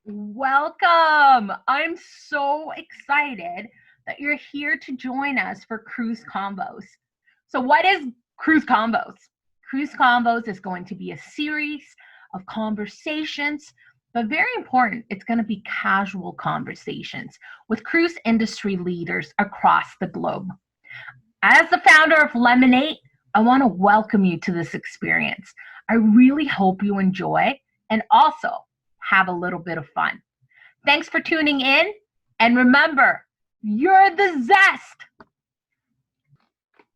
Welcome. I'm so excited that you're here to join us for Cruise Convos. So, what is Cruise Convos? Cruise Convos is going to be a series of conversations, but very important, it's going to be casual conversations with cruise industry leaders across the globe. As the founder of Lemoneight, I want to welcome you to this experience. I really hope you enjoy and also have a little bit of fun. Thanks for tuning in. And remember, you're the zest.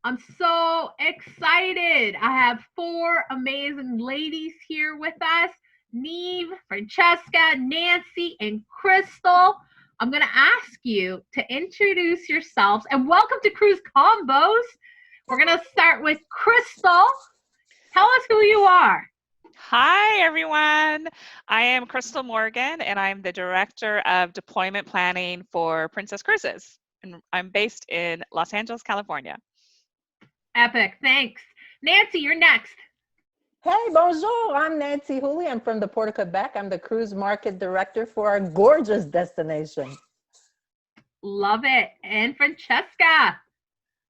I'm so excited. I have four amazing ladies here with us: Niamh, Francesca, Nancy, and Crystal. I'm going to ask you to introduce yourselves and welcome to Cruise Combos. We're going to start with Crystal. Tell us who you are. Hi, everyone. I am Crystal Morgan, and I'm the Director of Deployment Planning for Princess Cruises. And I'm based in Los Angeles, California. Epic. Thanks. Nancy, you're next. Hey, bonjour. I'm Nancy Houley. I'm from the Port of Quebec. I'm the Cruise Market Director for our gorgeous destination. Love it. And Francesca.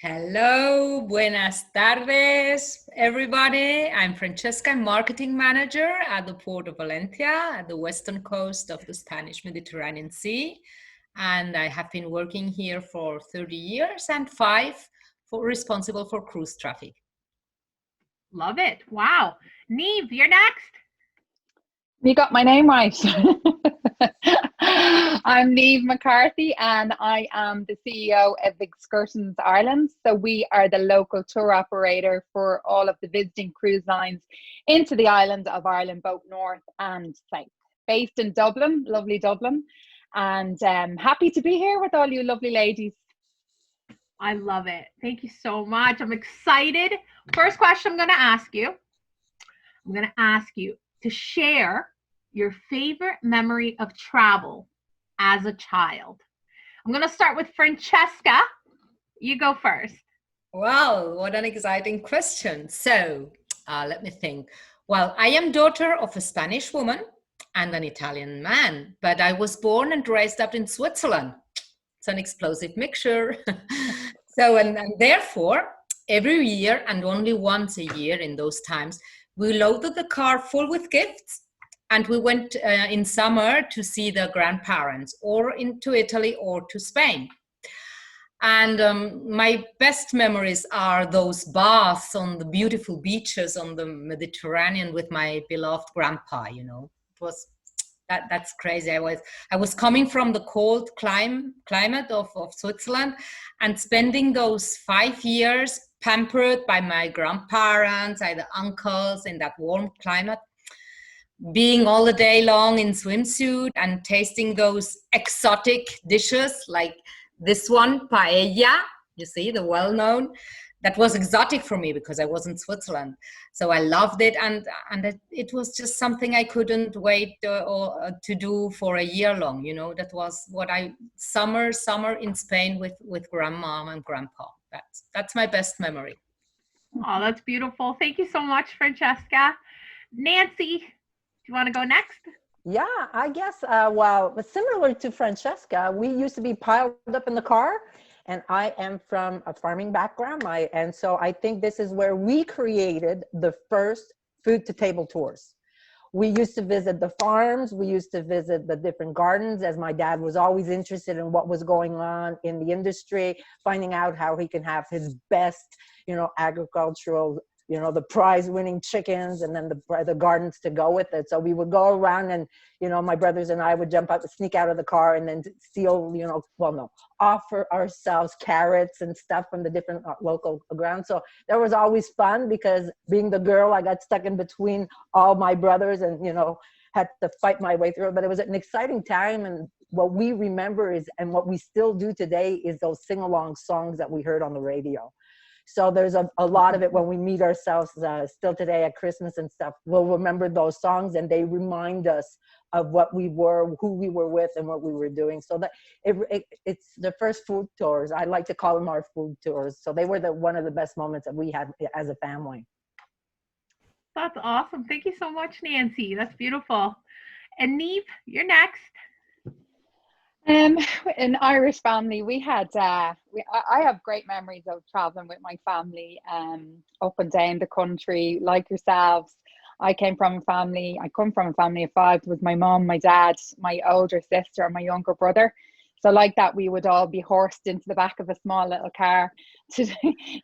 Hello, buenas tardes, everybody. I'm Francesca, Marketing Manager at the Port of Valencia, at the western coast of the Spanish Mediterranean Sea. And I have been working here for 30 years and 5 responsible for cruise traffic. Love it. Wow. Niamh, you're next. You got my name right. I'm Niamh McCarthy, and I am the CEO of Excursions Ireland. So we are the local tour operator for all of the visiting cruise lines into the island of Ireland, both north and south. Based in Dublin, lovely Dublin, and happy to be here with all you lovely ladies. I love it. Thank you so much. I'm excited. First question I'm going to ask you. I'm going to ask you to share your favorite memory of travel as a child. I'm going to start with Francesca. You go first. Well, what an exciting question. So let me think. Well, I am daughter of a Spanish woman and an Italian man, but I was born and raised up in Switzerland. It's an explosive mixture. And therefore, every year and only once a year in those times, we loaded the car full with gifts, and we went in summer to see the grandparents, or into Italy or to Spain. And my best memories are those baths on the beautiful beaches on the Mediterranean with my beloved grandpa. You know, it was that's crazy. I was coming from the cold climate of Switzerland, and spending those 5 years pampered by my grandparents, either uncles, in that warm climate, being all the day long in swimsuit and tasting those exotic dishes like this one, paella, you see, the well-known. That was exotic for me because I was in Switzerland. So I loved it, and it was just something I couldn't wait to do for a year long. You know, that was what summer in Spain with grandma and grandpa. That's my best memory. Oh, that's beautiful. Thank you so much, Francesca. Nancy, do you want to go next? Yeah, I guess, well, similar to Francesca, we used to be piled up in the car. And I am from a farming background, and so I think this is where we created the first food to table tours. We used to visit the farms, we used to visit the different gardens, as my dad was always interested in what was going on in the industry, finding out how he can have his best, agricultural, the prize-winning chickens, and then the gardens to go with it. So we would go around, and my brothers and I would sneak out of the car, and then steal, offer ourselves carrots and stuff from the different local grounds. So that was always fun, because being the girl, I got stuck in between all my brothers, and had to fight my way through it. But it was an exciting time, and what we remember and what we still do today is those sing-along songs that we heard on the radio. So there's a lot of it when we meet ourselves still today at Christmas and stuff. We'll remember those songs, and they remind us of what we were, who we were with, and what we were doing. So that it's the first food tours. I like to call them our food tours. So they were one of the best moments that we had as a family. That's awesome. Thank you so much, Nancy. That's beautiful. And Niamh, you're next. An Irish family, we had I have great memories of traveling with my family up and down the country, like yourselves. I come from a family of five. It was my mom, my dad, my older sister, and my younger brother. So like that, we would all be horsed into the back of a small little car to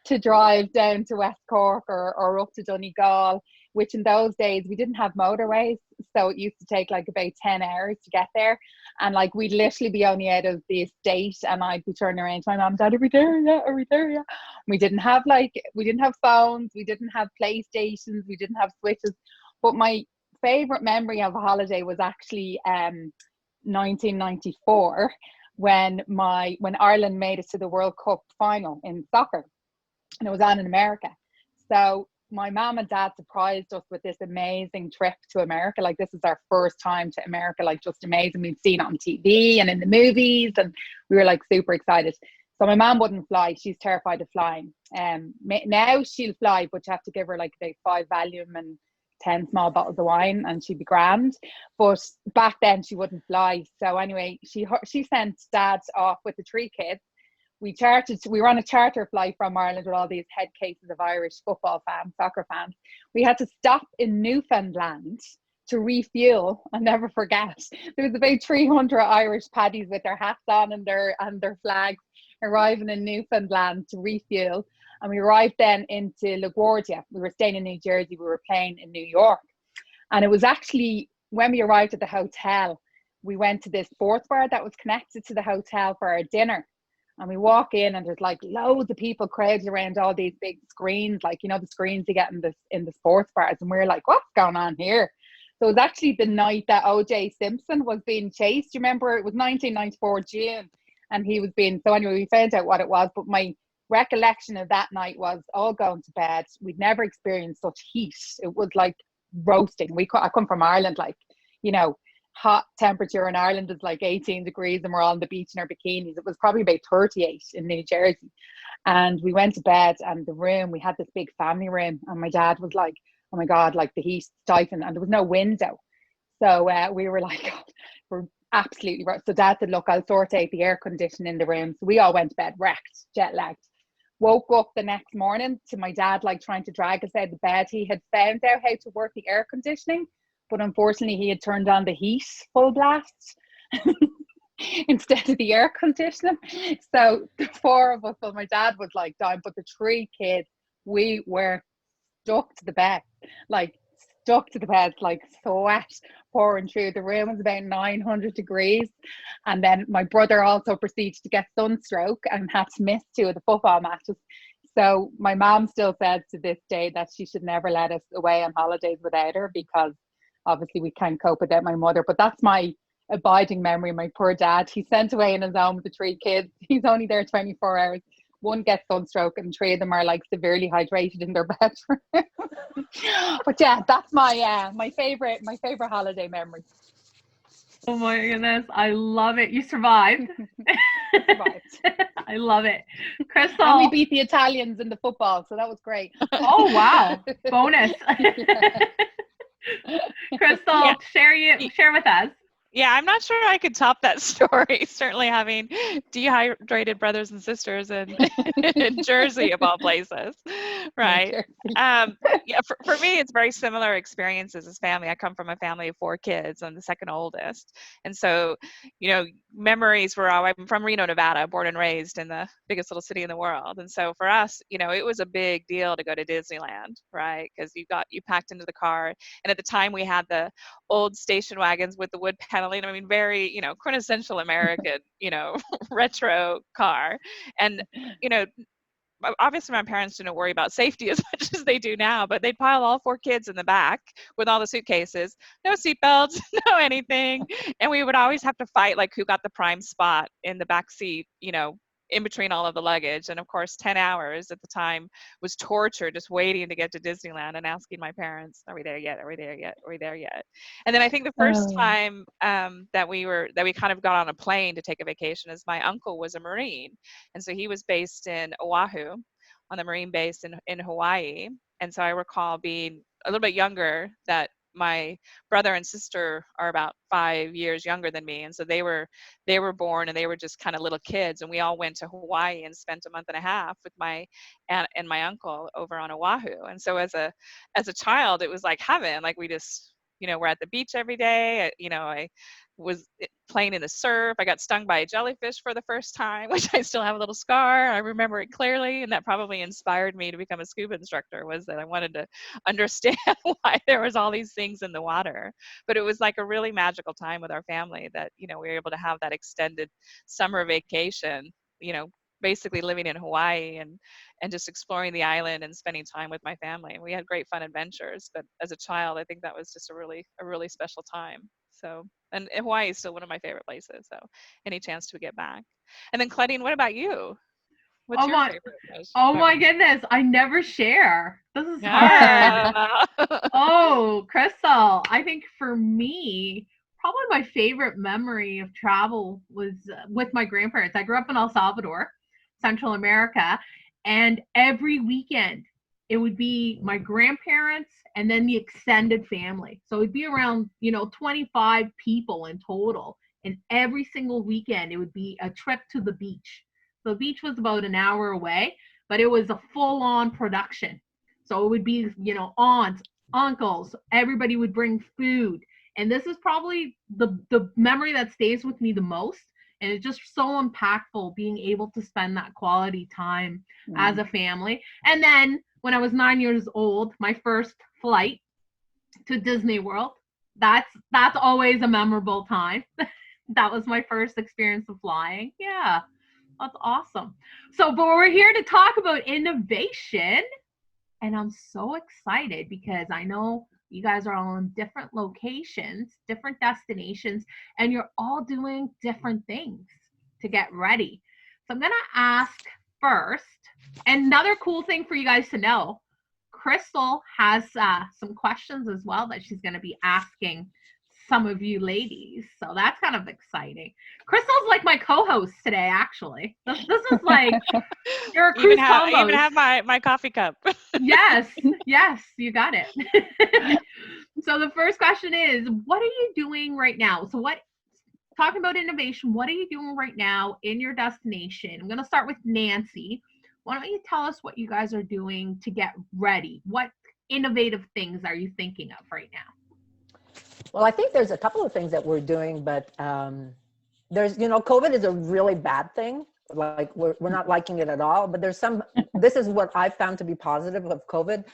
to drive down to West Cork or up to Donegal, which in those days we didn't have motorways. So it used to take like about 10 hours to get there. And like we'd literally be only out of the estate and I'd be turning around to my mom, Dad, are we there yet? Are we there yet? We didn't have phones, we didn't have PlayStations, we didn't have Switches. But my favorite memory of a holiday was actually 1994 when Ireland made it to the World Cup final in soccer, and it was on in America. So my mom and dad surprised us with this amazing trip to America. Like this is our first time to America, like just amazing. We'd seen it on TV and in the movies, and we were like super excited. So my mom wouldn't fly. She's terrified of flying. Now she'll fly, but you have to give her like about 5 Valium and 10 small bottles of wine and she'd be grand. But back then she wouldn't fly. So anyway, she sent dad off with the 3 kids. We were on a charter flight from Ireland with all these head cases of Irish football fans, soccer fans. We had to stop in Newfoundland to refuel. I'll never forget. There was about 300 Irish paddies with their hats on and their flags arriving in Newfoundland to refuel. And we arrived then into LaGuardia. We were staying in New Jersey. We were playing in New York. And it was actually when we arrived at the hotel, we went to this sports bar that was connected to the hotel for our dinner. And we walk in and there's like loads of people crowded around all these big screens, like, you know, the screens you get in the sports bars. And we're like, what's going on here? So it was actually the night that O.J. Simpson was being chased. You remember, it was 1994 June. And he was so anyway, we found out what it was. But my recollection of that night was all going to bed. We'd never experienced such heat. It was like roasting. I come from Ireland, like, you know, hot temperature in Ireland is like 18 degrees and we're all on the beach in our bikinis. It was probably about 38 in New Jersey. And we went to bed, and we had this big family room, and my dad was like, oh my God, like the heat stifling, and there was no window. So we were like, God, we're absolutely right. So dad said, look, I'll sort out the air conditioning in the room. So we all went to bed wrecked, jet lagged. Woke up the next morning to my dad like trying to drag us out of bed. He had found out how to work the air conditioning, but unfortunately he had turned on the heat full blast instead of the air conditioning. So the 4 of us, well, my dad was like dying, but the 3 kids, we were stuck to the bed, like sweat pouring through. The room was about 900 degrees. And then my brother also proceeded to get sunstroke and had to miss 2 of the football matches. So my mom still says to this day that she should never let us away on holidays without her, because obviously we can't cope without my mother. But that's my abiding memory. My poor dad, he's sent away in his own with the 3 kids. He's only there 24 hours. 1 gets sunstroke and 3 of them are like severely hydrated in their bedroom. But yeah, that's my favorite holiday memory. Oh my goodness, I love it. You survived. I love it. Crystal. And we beat the Italians in the football, so that was great. Oh wow, bonus. Crystal, share with us. Yeah, I'm not sure I could top that story. Certainly having dehydrated brothers and sisters in Jersey, of all places, right? Yeah, for me, it's very similar experiences as family. I come from a family of 4 kids. I'm the second oldest. And so, you know, memories were all, I'm from Reno, Nevada, born and raised in the biggest little city in the world. And so for us, you know, it was a big deal to go to Disneyland, right? Because you packed into the car. And at the time we had the old station wagons with the wood paneling. I mean, very, you know, quintessential American, you know, retro car. And, you know, obviously my parents didn't worry about safety as much as they do now, but they'd pile all 4 kids in the back with all the suitcases, no seatbelts, no anything. And we would always have to fight like who got the prime spot in the back seat, you know, in between all of the luggage. And of course, 10 hours at the time was torture, just waiting to get to Disneyland and asking my parents, are we there yet? Are we there yet? Are we there yet? And then I think the first time that we kind of got on a plane to take a vacation is my uncle was a Marine. And so he was based in Oahu on the Marine base in Hawaii. And so I recall being a little bit younger that my brother and sister are about 5 years younger than me, and so they were born, and they were just kind of little kids, and we all went to Hawaii and spent a month and a half with my aunt and my uncle over on Oahu. And so as a child, it was like heaven. Like we just, we're at the beach every day. I was playing in the surf. I got stung by a jellyfish for the first time, which I still have a little scar. I remember it clearly, and that probably inspired me to become a scuba instructor, was that I wanted to understand why there was all these things in the water. But it was like a really magical time with our family that, we were able to have that extended summer vacation, basically living in Hawaii and just exploring the island and spending time with my family. And we had great fun adventures. But as a child, I think that was just a really special time. So, and Hawaii is still one of my favorite places. So any chance to get back. And then Claudine, what about you? What's your favorite place? Oh my goodness, I never share. This is hard. Oh, Crystal, I think for me, probably my favorite memory of travel was with my grandparents. I grew up in El Salvador, Central America, and every weekend it would be my grandparents and then the extended family. So it'd be around, 25 people in total. And every single weekend it would be a trip to the beach. So the beach was about an hour away, but it was a full-on production. So it would be, aunts, uncles, everybody would bring food. And this is probably the memory that stays with me the most. And it's just so impactful being able to spend that quality time as a family. And then when I was 9 years old, my first flight to Disney World, that's always a memorable time. That was my first experience of flying. Yeah, that's awesome. But we're here to talk about innovation. And I'm so excited because I know you guys are all in different locations, different destinations, and you're all doing different things to get ready. So I'm going to ask first, another cool thing for you guys to know, Crystal has some questions as well that she's going to be asking some of you ladies. So that's kind of exciting. Crystal's like my co-host today, actually. This is like your cruise combos. Even have my coffee cup. Yes, you got it. So the first question is, what are you doing right now? So talking about innovation, what are you doing right now in your destination? I'm going to start with Nancy. Why don't you tell us what you guys are doing to get ready? What innovative things are you thinking of right now? Well, I think there's a couple of things that we're doing, but there's, COVID is a really bad thing. Like we're not liking it at all, but there's this is what I found to be positive of COVID.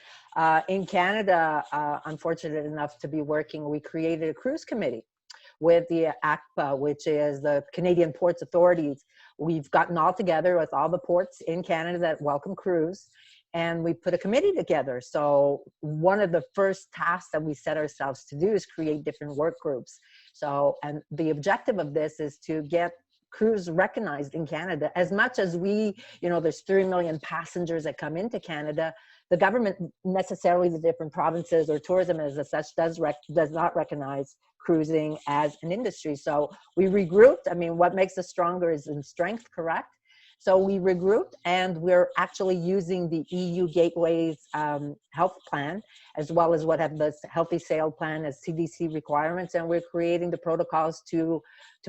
In Canada, I'm fortunate enough to be working, we created a cruise committee with the ACPA, which is the Canadian Ports Authorities. We've gotten all together with all the ports in Canada that welcome cruise, and we put a committee together. So one of the first tasks that we set ourselves to do is create different work groups. So, and the objective of this is to get cruise recognized in Canada. As much as there's 3 million passengers that come into Canada, the government, necessarily the different provinces or tourism as such, does not recognize cruising as an industry. So we regrouped. I mean, what makes us stronger is in strength, correct? So we regrouped, and we're actually using the EU Gateways health plan, as well as what have the Healthy Sail plan as CDC requirements, and we're creating the protocols to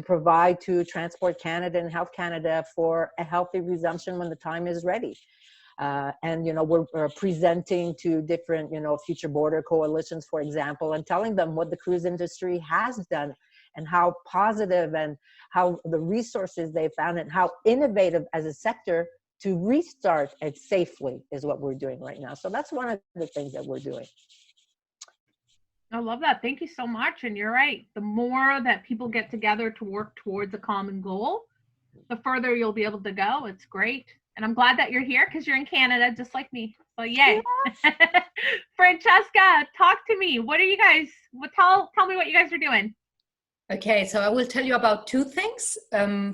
provide to Transport Canada and Health Canada for a healthy resumption when the time is ready. And we're presenting to different future border coalitions, for example, and telling them what the cruise industry has done and how positive and how the resources they found and how innovative as a sector to restart it safely is what we're doing right now. So that's one of the things that we're doing. I love that. Thank you so much. And you're right. The more that people get together to work towards a common goal, the further you'll be able to go. It's great. And I'm glad that you're here because you're in Canada just like me. So yay. Yeah. Francesca, talk to me. What are you guys, tell me what you guys are doing. Okay, so I will tell you about two things.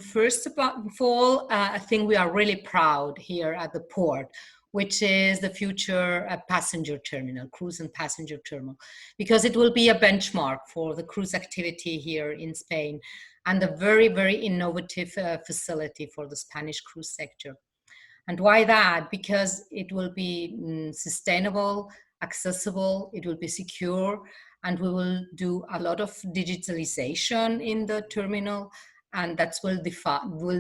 First of all, I think we are really proud here at the port, which is the future passenger terminal, cruise and passenger terminal, because it will be a benchmark for the cruise activity here in Spain and a very, very innovative facility for the Spanish cruise sector. And why that? Because it will be sustainable, accessible, it will be secure, and we will do a lot of digitalization in the terminal, and that will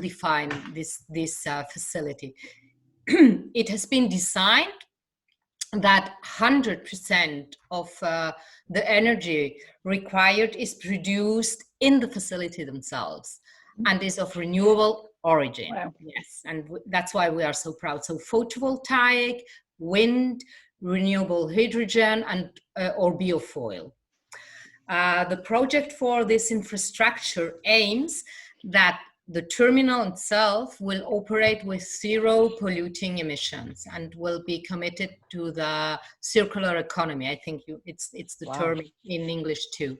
define this facility. It has been designed that 100% of the energy required is produced in the facility themselves and is of renewable origin. Wow. Yes, and that's why we are so proud. So photovoltaic, wind, renewable hydrogen, and or biofuel. The project for this infrastructure aims that the terminal itself will operate with zero polluting emissions and will be committed to the circular economy. I think it's the term in English too.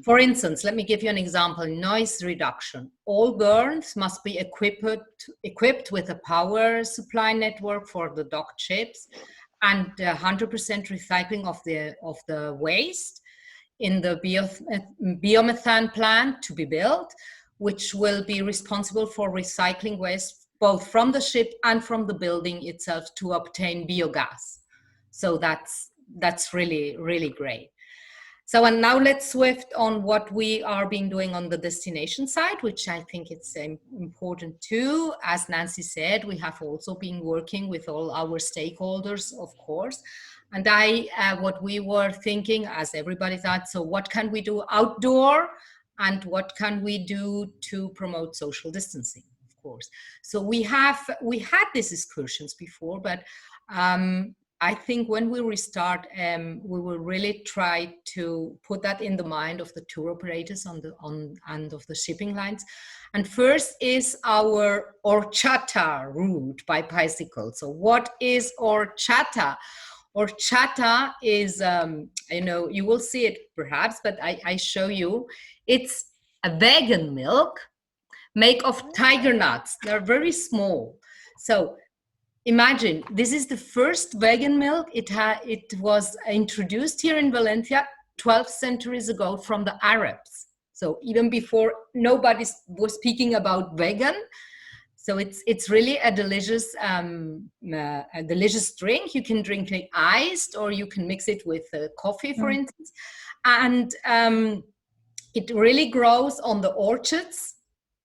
For instance, let me give you an example: noise reduction. All burns must be equipped with a power supply network for the docked ships, and 100% recycling of the waste in the biomethane plant to be built, which will be responsible for recycling waste both from the ship and from the building itself to obtain biogas. So that's really, really great. So, and now let's swift on what we are being doing on the destination side, which I think it's important too. As Nancy said, we have also been working with all our stakeholders, of course. And what we were thinking, as everybody thought, so what can we do outdoor and what can we do to promote social distancing, of course. So we had these excursions before, but I think when we restart, we will really try to put that in the mind of the tour operators and of the shipping lines. And first is our horchata route by bicycle. So what is horchata? Horchata is, you will see it perhaps, but I show you. It's a vegan milk made of tiger nuts. They're very small. So imagine, this is the first vegan milk. It was introduced here in Valencia 12 centuries ago from the Arabs. So even before nobody was speaking about vegan. So it's really a delicious drink. You can drink it iced, or you can mix it with coffee, for instance. And it really grows on the orchards,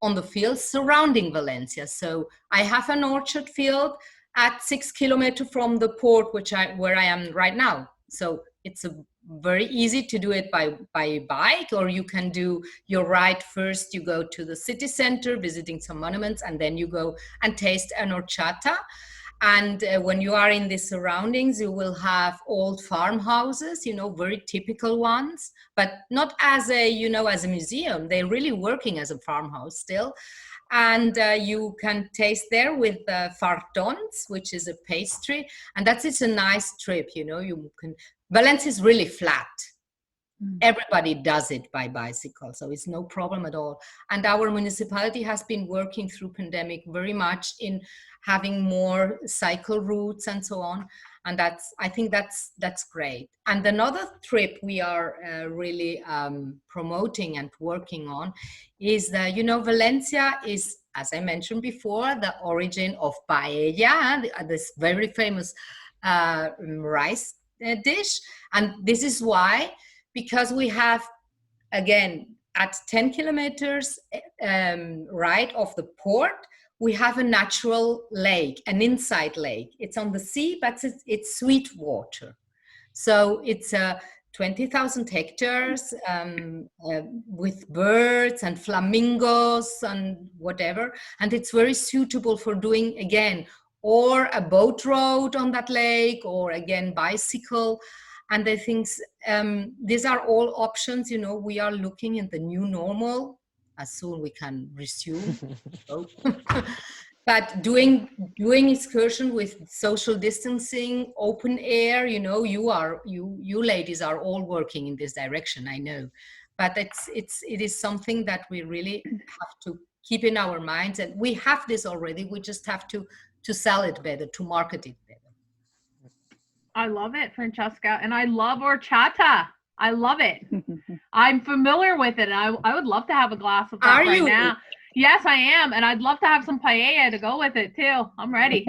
on the fields surrounding Valencia. So I have an orchard field at 6 kilometers from the port, where I am right now. So it's very easy to do it by bike, or you can do your ride first. You go to the city center, visiting some monuments, and then you go and taste an horchata. And when you are in the surroundings, you will have old farmhouses, very typical ones, but not as a museum. They're really working as a farmhouse still. And you can taste there with fartons, which is a pastry, and it's a nice trip. Valencia is really flat. Everybody does it by bicycle, so it's no problem at all. And our municipality has been working through pandemic very much in having more cycle routes and so on. And I think that's great. And another trip we are really promoting and working on is that, Valencia is, as I mentioned before, the origin of paella, this very famous rice dish. And this is why, because we have, again, at 10 kilometers right of the port, we have a natural lake, an inside lake. It's on the sea, but it's sweet water. So it's 20,000 hectares with birds and flamingos and whatever. And it's very suitable for doing, again, or a boat road on that lake, or again, bicycle. And I think these are all options. We are looking in the new normal, as soon we can resume. But doing excursion with social distancing, open air, you ladies are all working in this direction, I know. But it is something that we really have to keep in our minds, and we have this already. We just have to sell it better, to market it better. I love it, Francesca, and I love horchata. I love it. I'm familiar with it. I would love to have a glass of that now. Yes, I am, and I'd love to have some paella to go with it too. I'm ready.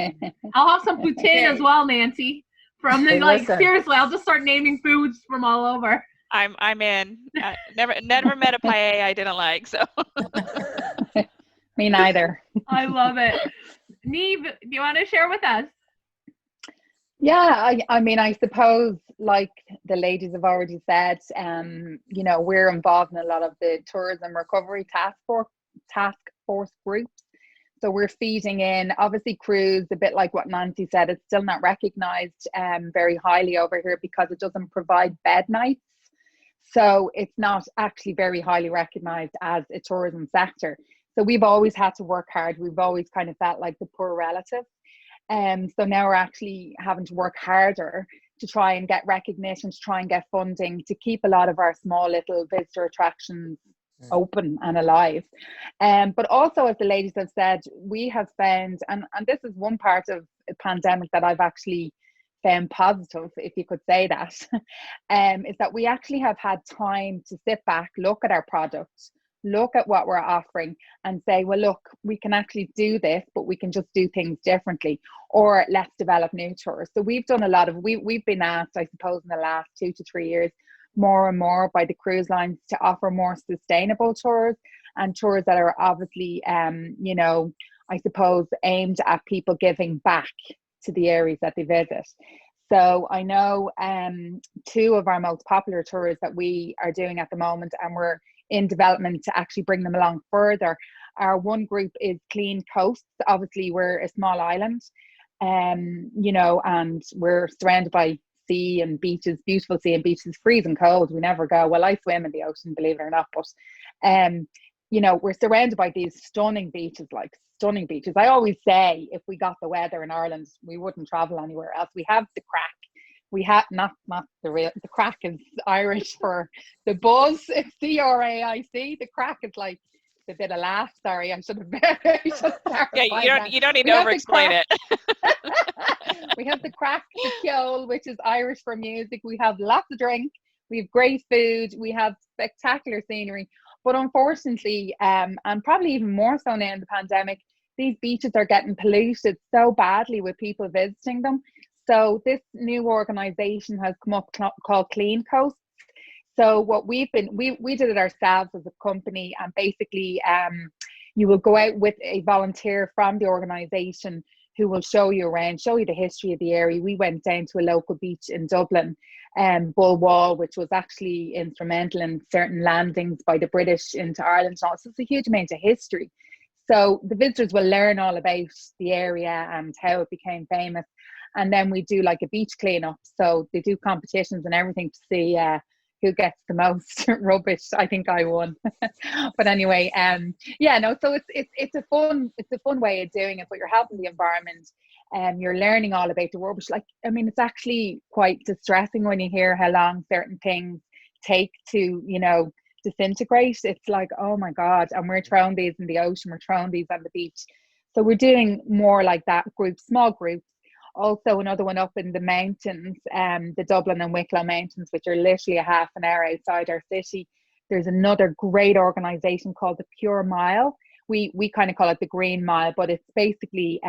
I'll have some poutine as well, Nancy. Seriously, I'll just start naming foods from all over. I'm in. Never met a paella I didn't like. So Me neither. I love it. Niamh, do you want to share with us? Yeah, I mean, I suppose, like the ladies have already said, you know, we're involved in a lot of the tourism recovery task force groups. So we're feeding in, obviously, cruise, a bit like what Nancy said, it's still not recognized very highly over here because it doesn't provide bed nights. So it's not actually very highly recognized as a tourism sector. So we've always had to work hard. We've always kind of felt like the poor relative. So now we're actually having to work harder to try and get recognition, to try and get funding, to keep a lot of our small little visitor attractions open and alive. But also, as the ladies have said, we have found, and this is one part of the pandemic that I've actually found positive, if you could say that, is that we actually have had time to sit back, look at our products, look at what we're offering and say, well, look, we can actually do this, but we can just do things differently, or let's develop new tours. So we've done a lot of, we've been asked, I suppose, in the last 2 to 3 years, more and more by the cruise lines to offer more sustainable tours, and tours that are obviously, you know, I suppose aimed at people giving back to the areas that they visit. So I know 2 of our most popular tours that we are doing at the moment, and we're in development to actually bring them along further. Our one group is Clean Coasts. Obviously, we're a small island, you know, and we're surrounded by sea and beaches, beautiful sea and beaches, freezing cold. We never go. Well, I swim in the ocean, believe it or not, but you know, we're surrounded by these stunning beaches, like stunning beaches. I always say, if we got the weather in Ireland, we wouldn't travel anywhere else. We have the crack. We have not the real, the crack is Irish for the buzz. It's CRAIC. The crack is like a bit of laugh. Sorry, I should have. Yeah, you don't need to over explain it. We have the crack, the Pohl, which is Irish for music. We have lots of drink. We have great food. We have spectacular scenery. But unfortunately, and probably even more so now in the pandemic, these beaches are getting polluted so badly with people visiting them. So this new organisation has come up called Clean Coast. So what we did it ourselves as a company, and basically you will go out with a volunteer from the organisation who will show you around, show you the history of the area. We went down to a local beach in Dublin, Bull Wall, which was actually instrumental in certain landings by the British into Ireland. So it's a huge amount of history. So the visitors will learn all about the area and how it became famous. And then we do like a beach cleanup. So they do competitions and everything to see who gets the most rubbish. I think I won. But anyway, yeah, no, so it's a fun way of doing it, but you're helping the environment, and you're learning all about the rubbish. Like, I mean, it's actually quite distressing when you hear how long certain things take to, you know, disintegrate. It's like, oh my God, and we're throwing these in the ocean, we're throwing these on the beach. So we're doing more like that, small groups. Also another one up in the mountains, the Dublin and Wicklow Mountains, which are literally a half an hour outside our city. There's another great organisation called the Pure Mile. We kind of call it the Green Mile, but it's basically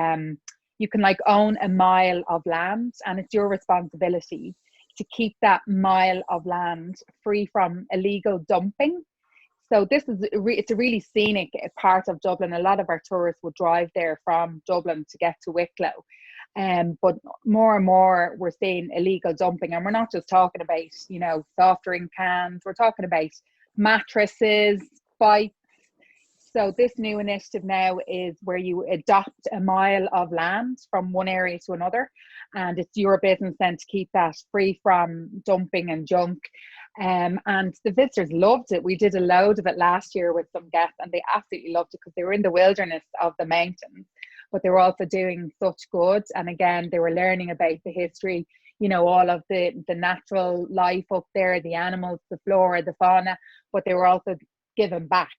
you can like own a mile of land, and it's your responsibility to keep that mile of land free from illegal dumping. So this is it's a really scenic part of Dublin. A lot of our tourists would drive there from Dublin to get to Wicklow. But more and more we're seeing illegal dumping, and we're not just talking about, you know, soft drink cans. We're talking about mattresses, bikes. So this new initiative now is where you adopt a mile of land from one area to another, and it's your business then to keep that free from dumping and junk. And the visitors loved it. We did a load of it last year with some guests, and they absolutely loved it because they were in the wilderness of the mountains, but they were also doing such good. And again, they were learning about the history, you know, all of the natural life up there, the animals, the flora, the fauna, but they were also giving back.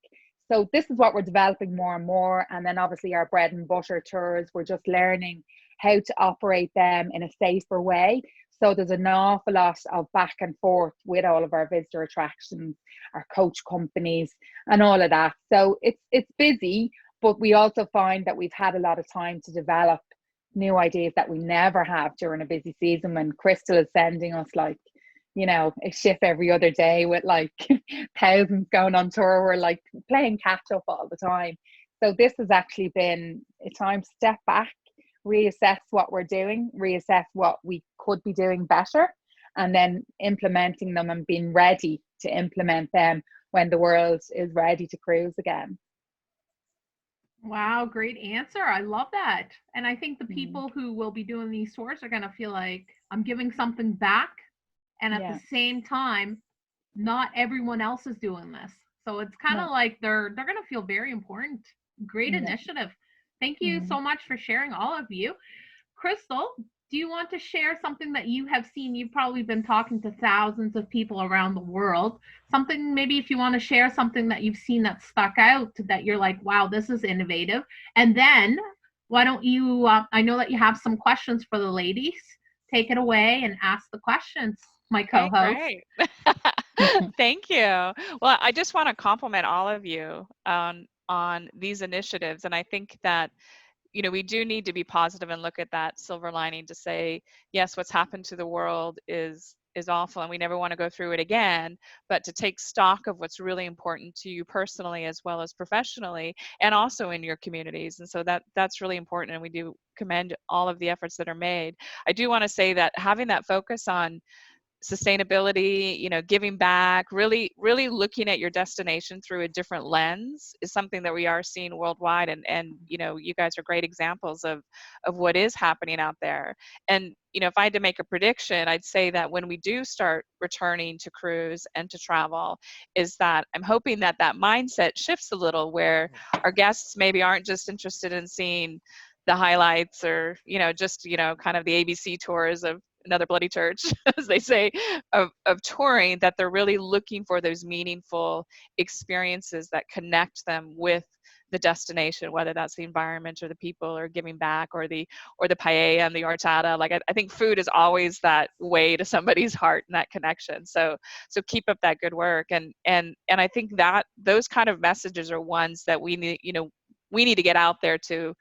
So this is what we're developing more and more. And then obviously our bread and butter tours, we're just learning how to operate them in a safer way. So there's an awful lot of back and forth with all of our visitor attractions, our coach companies and all of that. So it's busy, but we also find that we've had a lot of time to develop new ideas that we never have during a busy season, when Crystal is sending us like you know, a ship every other day with like thousands going on tour. We're like playing catch up all the time. So this has actually been a time to step back, reassess what we're doing, reassess what we could be doing better, and then implementing them and being ready to implement them when the world is ready to cruise again. Wow, great answer. I love that. And I think the people who will be doing these tours are going to feel like I'm giving something back. And at the same time, not everyone else is doing this. So it's kind of like they're going to feel very important. Great initiative. Thank you so much for sharing, all of you. Crystal, do you want to share something that you have seen? You've probably been talking to thousands of people around the world. Something, maybe if you want to share something that you've seen that stuck out, that you're like, wow, this is innovative. And then why don't you, I know that you have some questions for the ladies. Take it away and ask the questions, my co-host. Hey, great. Thank you. Well, I just want to compliment all of you on these initiatives. And I think that, you know, we do need to be positive and look at that silver lining to say, yes, what's happened to the world is awful and we never want to go through it again, but to take stock of what's really important to you personally as well as professionally and also in your communities. And so that's really important, and we do commend all of the efforts that are made. I do want to say that having that focus on sustainability, you know, giving back, really looking at your destination through a different lens is something that we are seeing worldwide. And you know, you guys are great examples of what is happening out there. And you know, if I had to make a prediction, I'd say that when we do start returning to cruise and to travel, is that I'm hoping that mindset shifts a little, where our guests maybe aren't just interested in seeing the highlights or, you know, just, you know, kind of the ABC tours of another bloody church, as they say, of touring, that they're really looking for those meaningful experiences that connect them with the destination, whether that's the environment or the people or giving back or the paella and the horchata. Like I think food is always that way to somebody's heart and that connection. So keep up that good work. And I think that those kind of messages are ones that we need, you know, we need to get out there to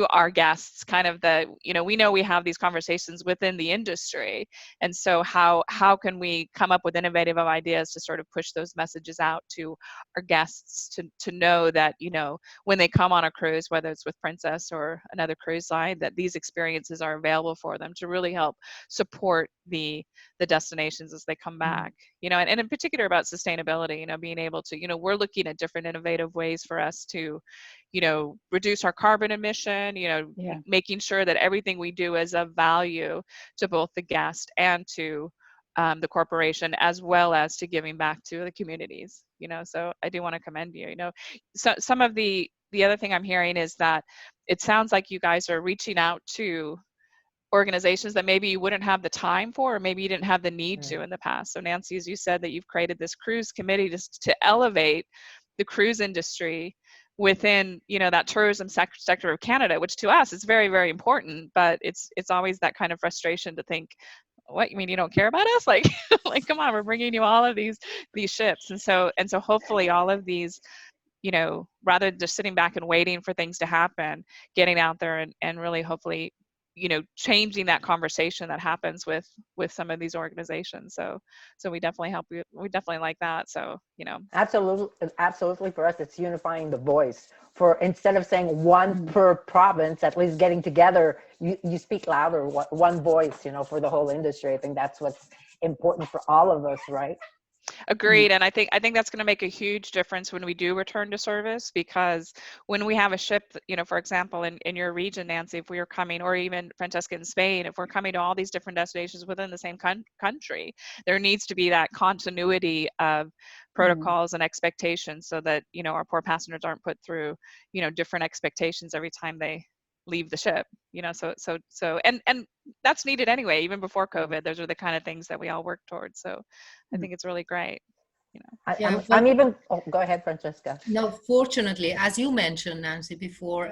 our guests, kind of the, you know, we know we have these conversations within the industry. And so how can we come up with innovative ideas to sort of push those messages out to our guests to know that, you know, when they come on a cruise, whether it's with Princess or another cruise line, that these experiences are available for them to really help support the destinations as they come back, you know, and in particular about sustainability, you know, being able to, you know, we're looking at different innovative ways for us to, you know, reduce our carbon emission, you know, making sure that everything we do is of value to both the guest and to the corporation, as well as to giving back to the communities, you know. So I do want to commend you, you know. So some of the other thing I'm hearing is that it sounds like you guys are reaching out to organizations that maybe you wouldn't have the time for, or maybe you didn't have the need to in the past. So Nancy, as you said, that you've created this cruise committee just to elevate the cruise industry within, you know, that tourism sector of Canada, which to us is very, very important, but it's always that kind of frustration to think, what, you mean you don't care about us? Like, like, come on, we're bringing you all of these ships. And so hopefully all of these, you know, rather than just sitting back and waiting for things to happen, getting out there and really hopefully, you know, changing that conversation that happens with some of these organizations. So we definitely help you. We definitely like that. So, you know, absolutely for us, it's unifying the voice. For instead of saying one per province, at least getting together, you speak louder, one voice, you know, for the whole industry. I think that's what's important for all of us, right? Agreed. And I think that's going to make a huge difference when we do return to service, because when we have a ship, you know, for example, in your region, Nancy, if we are coming, or even Francesca in Spain, if we're coming to all these different destinations within the same country, there needs to be that continuity of protocols and expectations, so that, you know, our poor passengers aren't put through, you know, different expectations every time they leave the ship, you know. So and that's needed anyway. Even before COVID, those are the kind of things that we all work towards. So I think it's really great, you know. I'm even, go ahead, Francesca. No, fortunately, as you mentioned, Nancy, before,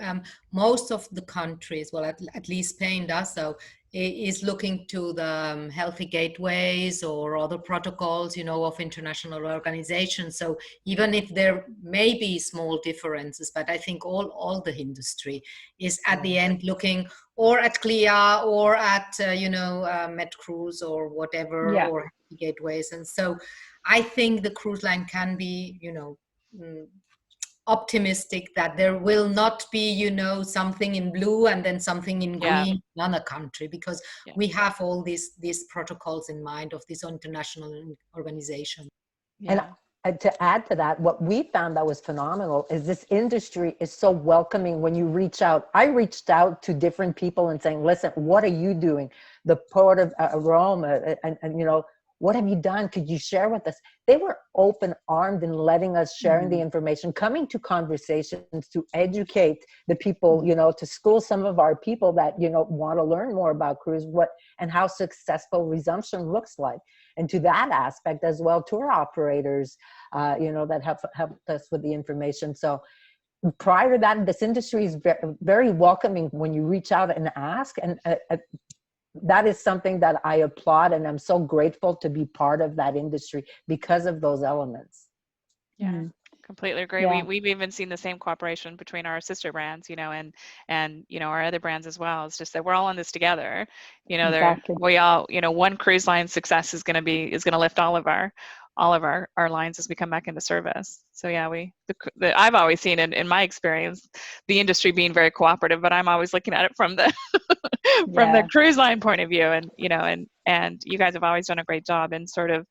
most of the countries, well, at least Spain does so, is looking to the healthy gateways or other protocols, you know, of international organizations. So even if there may be small differences, but I think all the industry is at the end looking or at CLIA or at, you know, MedCruise or whatever, or gateways. And so I think the cruise line can be, optimistic that there will not be, something in blue and then something in green in another country, because we have all these protocols in mind of this international organization. And to add to that, what we found that was phenomenal is this industry is so welcoming when you reach out. I reached out to different people and saying, listen, what are you doing? The Port of Rome, and what have you done? Could you share with us? They were open-armed in letting us sharing the information, coming to conversations to educate the people, to school some of our people that, want to learn more about cruise, and how successful resumption looks like. And to that aspect as well, tour operators, that have helped us with the information. So prior to that, this industry is very, very welcoming when you reach out and ask. And that is something that I applaud, and I'm so grateful to be part of that industry because of those elements. Yeah. Completely agree. Yeah. We've even seen the same cooperation between our sister brands, and our other brands as well. It's just that we're all in this together. Exactly. We all, one cruise line success is going to lift all of our lines as we come back into service. So yeah, I've always seen it in my experience, the industry being very cooperative, but I'm always looking at it from the from the cruise line point of view, and you guys have always done a great job in sort of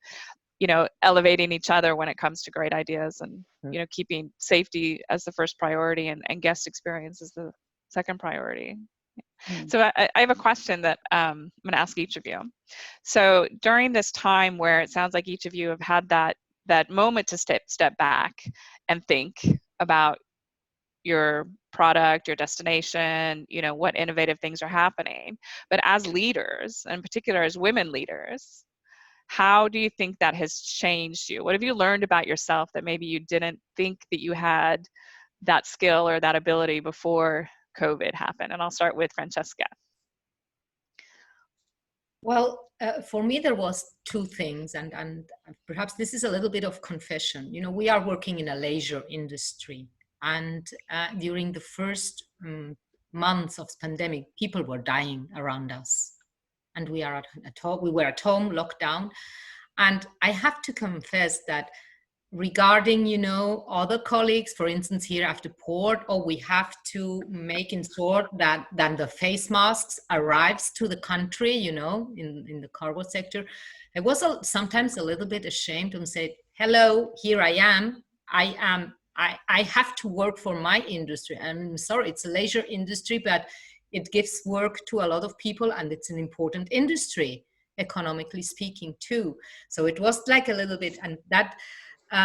elevating each other when it comes to great ideas, and keeping safety as the first priority, and guest experience as the second priority. So I have a question that I'm going to ask each of you. So during this time where it sounds like each of you have had that moment to step back and think about your product, your destination, what innovative things are happening, but as leaders, and in particular as women leaders, how do you think that has changed you? What have you learned about yourself that maybe you didn't think that you had that skill or that ability before COVID happened? And I'll start with Francesca. Well, for me, there was two things, and perhaps this is a little bit of confession. We are working in a leisure industry, and during the first months of pandemic, people were dying around us. And we were at home, locked down. And I have to confess that regarding, other colleagues, for instance, here after port, we have to make in sure that the face masks arrives to the country, in the cargo sector. I was sometimes a little bit ashamed and said, hello, here I am. I have to work for my industry. I'm sorry, it's a leisure industry, but it gives work to a lot of people, and it's an important industry, economically speaking, too. So it was like a little bit, and that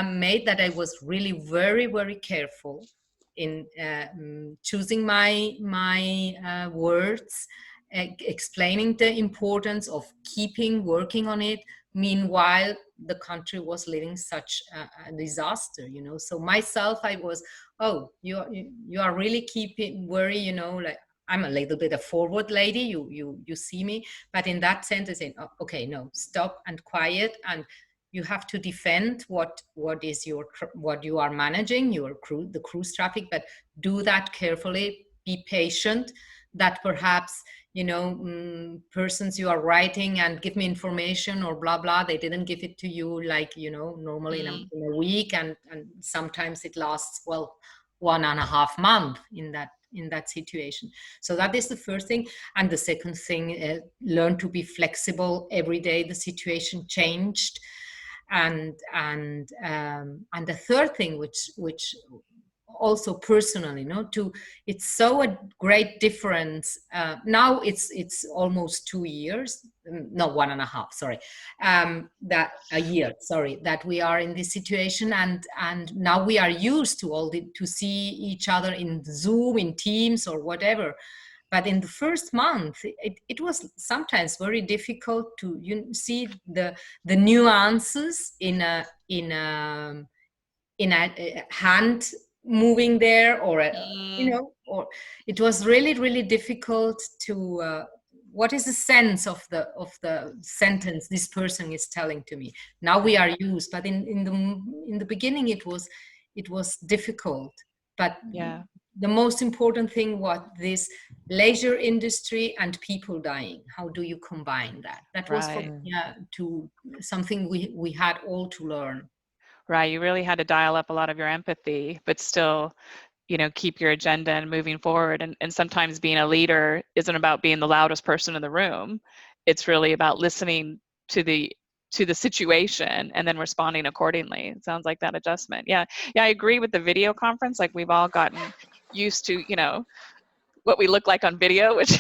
made that I was really very, very careful in choosing my words, explaining the importance of working on it. Meanwhile, the country was living such a disaster, So myself, I was, you are really keeping worry, like, I'm a little bit a forward lady, you see me, but in that sense I say, okay, no, stop and quiet, and you have to defend what you are managing, the cruise traffic, but do that carefully, be patient, that perhaps persons you are writing and give me information or blah blah, they didn't give it to you like normally in a week, and sometimes it lasts 1.5 months in that situation. So that is the first thing. And the second thing, learn to be flexible. Every day the situation changed. And the third thing, which also personally, it's so a great difference. Now it's almost 2 years, no, 1.5, sorry, that a year, sorry, that we are in this situation, and now we are used to see each other in Zoom, in Teams, or whatever. But in the first month, it was sometimes very difficult to see the nuances in a hand moving there, or or it was really, really difficult to what is the sense of the sentence this person is telling to me. Now we are used, but in the beginning it was difficult. But Yeah. the most important thing was this leisure industry and people dying. How do you combine that? That was for, Right. to something we had all to learn. Right. You really had to dial up a lot of your empathy, but still, keep your agenda and moving forward. And sometimes being a leader isn't about being the loudest person in the room. It's really about listening to the situation and then responding accordingly. It sounds like that adjustment. Yeah. Yeah, I agree with the video conference. Like, we've all gotten used to, what we look like on video, which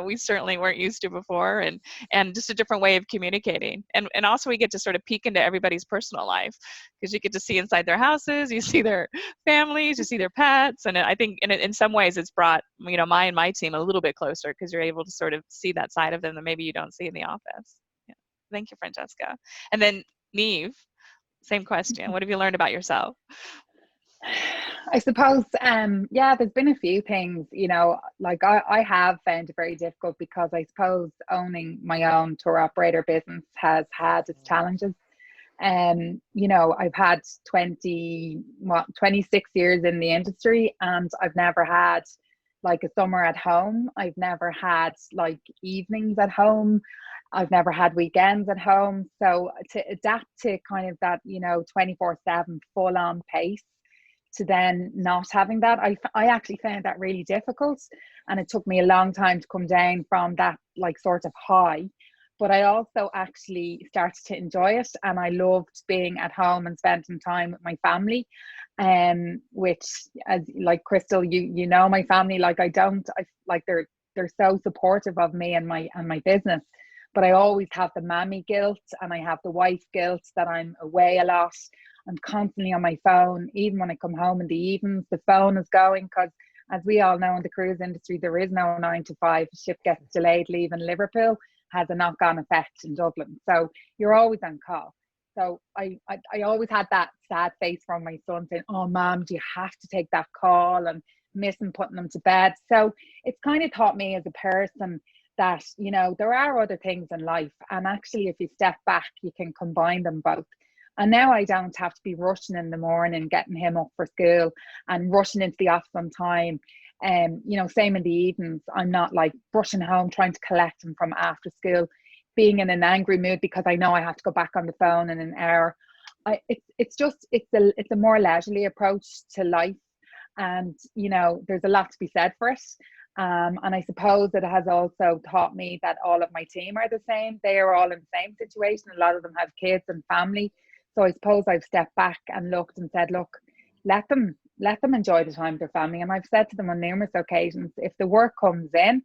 we certainly weren't used to before, and just a different way of communicating. And also we get to sort of peek into everybody's personal life, because you get to see inside their houses, you see their families, you see their pets. And I think in some ways it's brought, my team a little bit closer, because you're able to sort of see that side of them that maybe you don't see in the office. Yeah. Thank you, Francesca. And then Niamh, same question. What have you learned about yourself? I suppose, there's been a few things, like I have found it very difficult, because I suppose owning my own tour operator business has had its challenges. I've had 26 years in the industry, and I've never had like a summer at home. I've never had like evenings at home. I've never had weekends at home. So to adapt to kind of that, 24/7 full on pace, to then not having that, I actually found that really difficult, and it took me a long time to come down from that like sort of high. But I also actually started to enjoy it, and I loved being at home and spending time with my family, which, as like Crystal, you know my family, like I like they're so supportive of me and my business. But I always have the mammy guilt, and I have the wife guilt that I'm away a lot. I'm constantly on my phone. Even when I come home in the evenings, the phone is going, because as we all know, in the cruise industry, there is no 9 to 5. A ship gets delayed leaving Liverpool, has a knock-on effect in Dublin. So you're always on call. So I always had that sad face from my son saying, "Oh, Mom, do you have to take that call?" and missing putting them to bed. So it's kind of taught me as a person that, there are other things in life. And actually, if you step back, you can combine them both. And now I don't have to be rushing in the morning, getting him up for school and rushing into the office on time. Same in the evenings. I'm not like rushing home, trying to collect him from after school, being in an angry mood because I know I have to go back on the phone in an hour. It's a more leisurely approach to life. And, there's a lot to be said for it. And I suppose it has also taught me that all of my team are the same. They are all in the same situation. A lot of them have kids and family. So I suppose I've stepped back and looked and said, look, let them enjoy the time with their family. And I've said to them on numerous occasions, if the work comes in,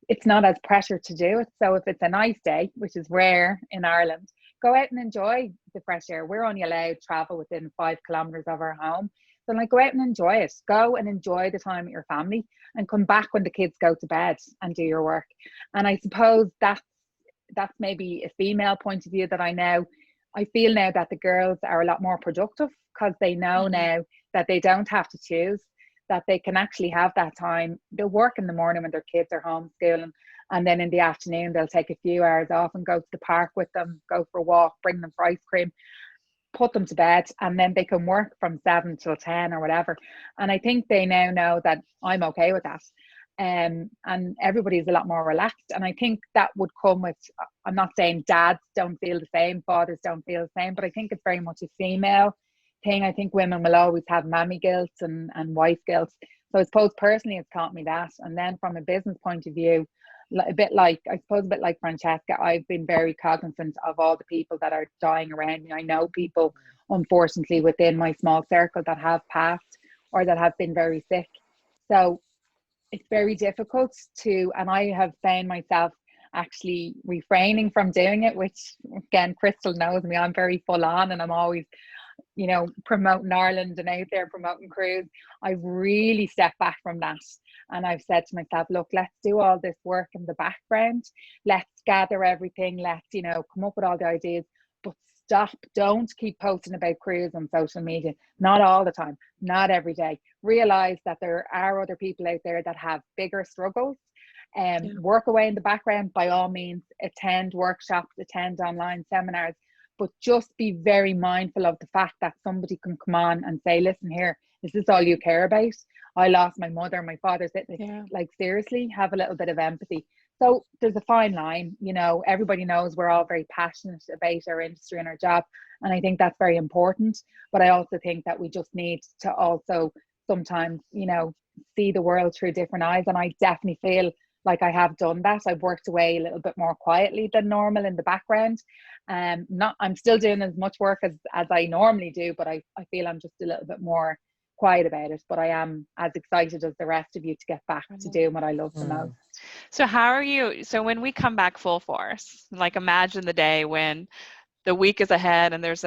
it's not as pressure to do it. So if it's a nice day, which is rare in Ireland, go out and enjoy the fresh air. We're only allowed to travel within 5 kilometers of our home. So like, go out and enjoy it. Go and enjoy the time with your family, and come back when the kids go to bed and do your work. And I suppose that's maybe a female point of view that I feel now that the girls are a lot more productive, because they know now that they don't have to choose, that they can actually have that time. They'll work in the morning when their kids are homeschooling, and then in the afternoon they'll take a few hours off and go to the park with them, go for a walk, bring them for ice cream, put them to bed, and then they can work from 7 till 10 or whatever. And I think they now know that I'm okay with that. And everybody's a lot more relaxed. And I think that would come with, I'm not saying dads don't feel the same, fathers don't feel the same, but I think it's very much a female thing. I think women will always have mammy guilt and wife guilt. So I suppose personally it's taught me that. And then from a business point of view, a bit like Francesca, I've been very cognizant of all the people that are dying around me. I know people, unfortunately, within my small circle that have passed or that have been very sick. So it's very difficult and I have found myself actually refraining from doing it, which again, Crystal knows me, I'm very full on, and I'm always, promoting Ireland and out there promoting cruise. I've really stepped back from that. And I've said to myself, look, let's do all this work in the background. Let's gather everything. Let's, come up with all the ideas. But stop. Don't keep posting about cruise on social media. Not all the time. Not every day. Realize that there are other people out there that have bigger struggles. Work away in the background. By all means, attend workshops, attend online seminars. but just be very mindful of the fact that somebody can come on and say, listen here, is this all you care about? I lost my mother, my father's like seriously, have a little bit of empathy. So there's a fine line, you know, everybody knows we're all very passionate about our industry and our job. And I think that's very important. But I also think that we just need to also sometimes, you know, see the world through different eyes. And I definitely feel like I have done that. I've worked away a little bit more quietly than normal in the background. I'm still doing as much work as I normally do, but I feel I'm just a little bit more quiet about it. But I am as excited as the rest of you to get back to doing what I love the most. So how are you? So when we come back full force, like imagine the day when the week is ahead and there's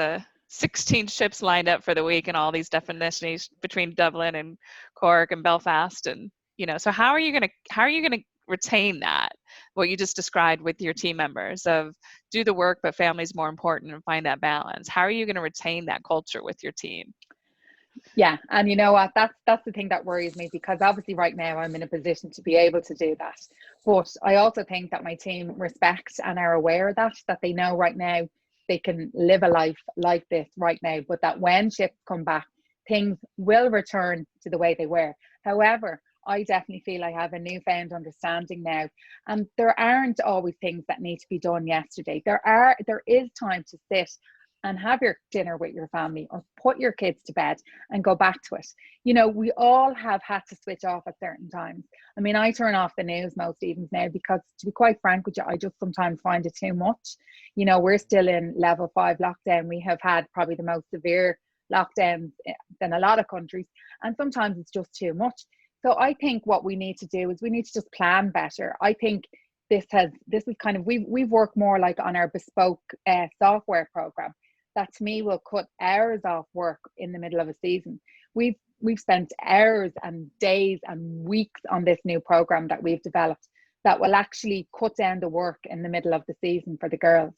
16 ships lined up for the week and all these destinations between Dublin and Cork and Belfast, and you know, so how are you gonna retain that, what you just described with your team members of do the work but family's more important and find that balance? How are you going to retain that culture with your team? Yeah, and you know what, that's the thing that worries me, because obviously right now I'm in a position to be able to do that, but I also think that my team respect and are aware of that they know right now they can live a life like this right now, but that when ships come back, things will return to the way they were. However, I definitely feel I have a newfound understanding now, and there aren't always things that need to be done yesterday. There is time to sit and have your dinner with your family or put your kids to bed and go back to it. You know, we all have had to switch off at certain times. I mean, I turn off the news most evenings now because, to be quite frank with you, I just sometimes find it too much. You know, we're still in level 5 lockdown. We have had probably the most severe lockdowns than a lot of countries, and sometimes it's just too much. So I think what we need to do is we need to just plan better. I think this is kind of, we've worked more like on our bespoke software program that to me will cut hours off work in the middle of a season. We've spent hours and days and weeks on this new program that we've developed that will actually cut down the work in the middle of the season for the girls.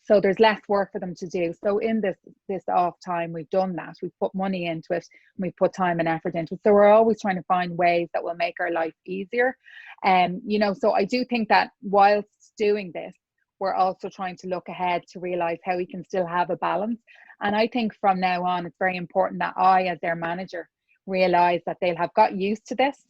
So there's less work for them to do. So in this off time, we've done that. We've put money into it, and we've put time and effort into it. So we're always trying to find ways that will make our life easier. You know, so I do think that whilst doing this, we're also trying to look ahead to realize how we can still have a balance. And I think from now on, it's very important that I, as their manager, realize that they'll have got used to this.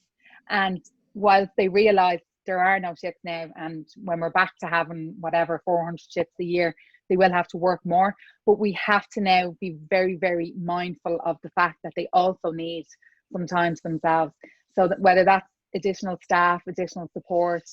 And whilst they realize there are no ships now, and when we're back to having whatever 400 ships a year, they will have to work more. But we have to now be very, very mindful of the fact that they also need some time to themselves. So that whether that's additional staff, additional support,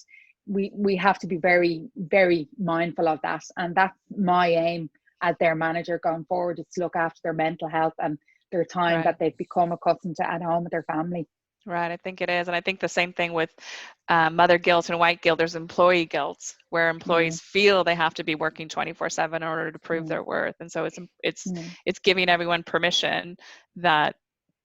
we have to be very, very mindful of that. And that's my aim as their manager going forward, is to look after their mental health and their time that they've become accustomed to at home with their family. Right, I think it is. And I think the same thing with mother guilt and white guilt. There's employee guilt, where employees feel they have to be working 24/7 in order to prove their worth. And so it's giving everyone permission that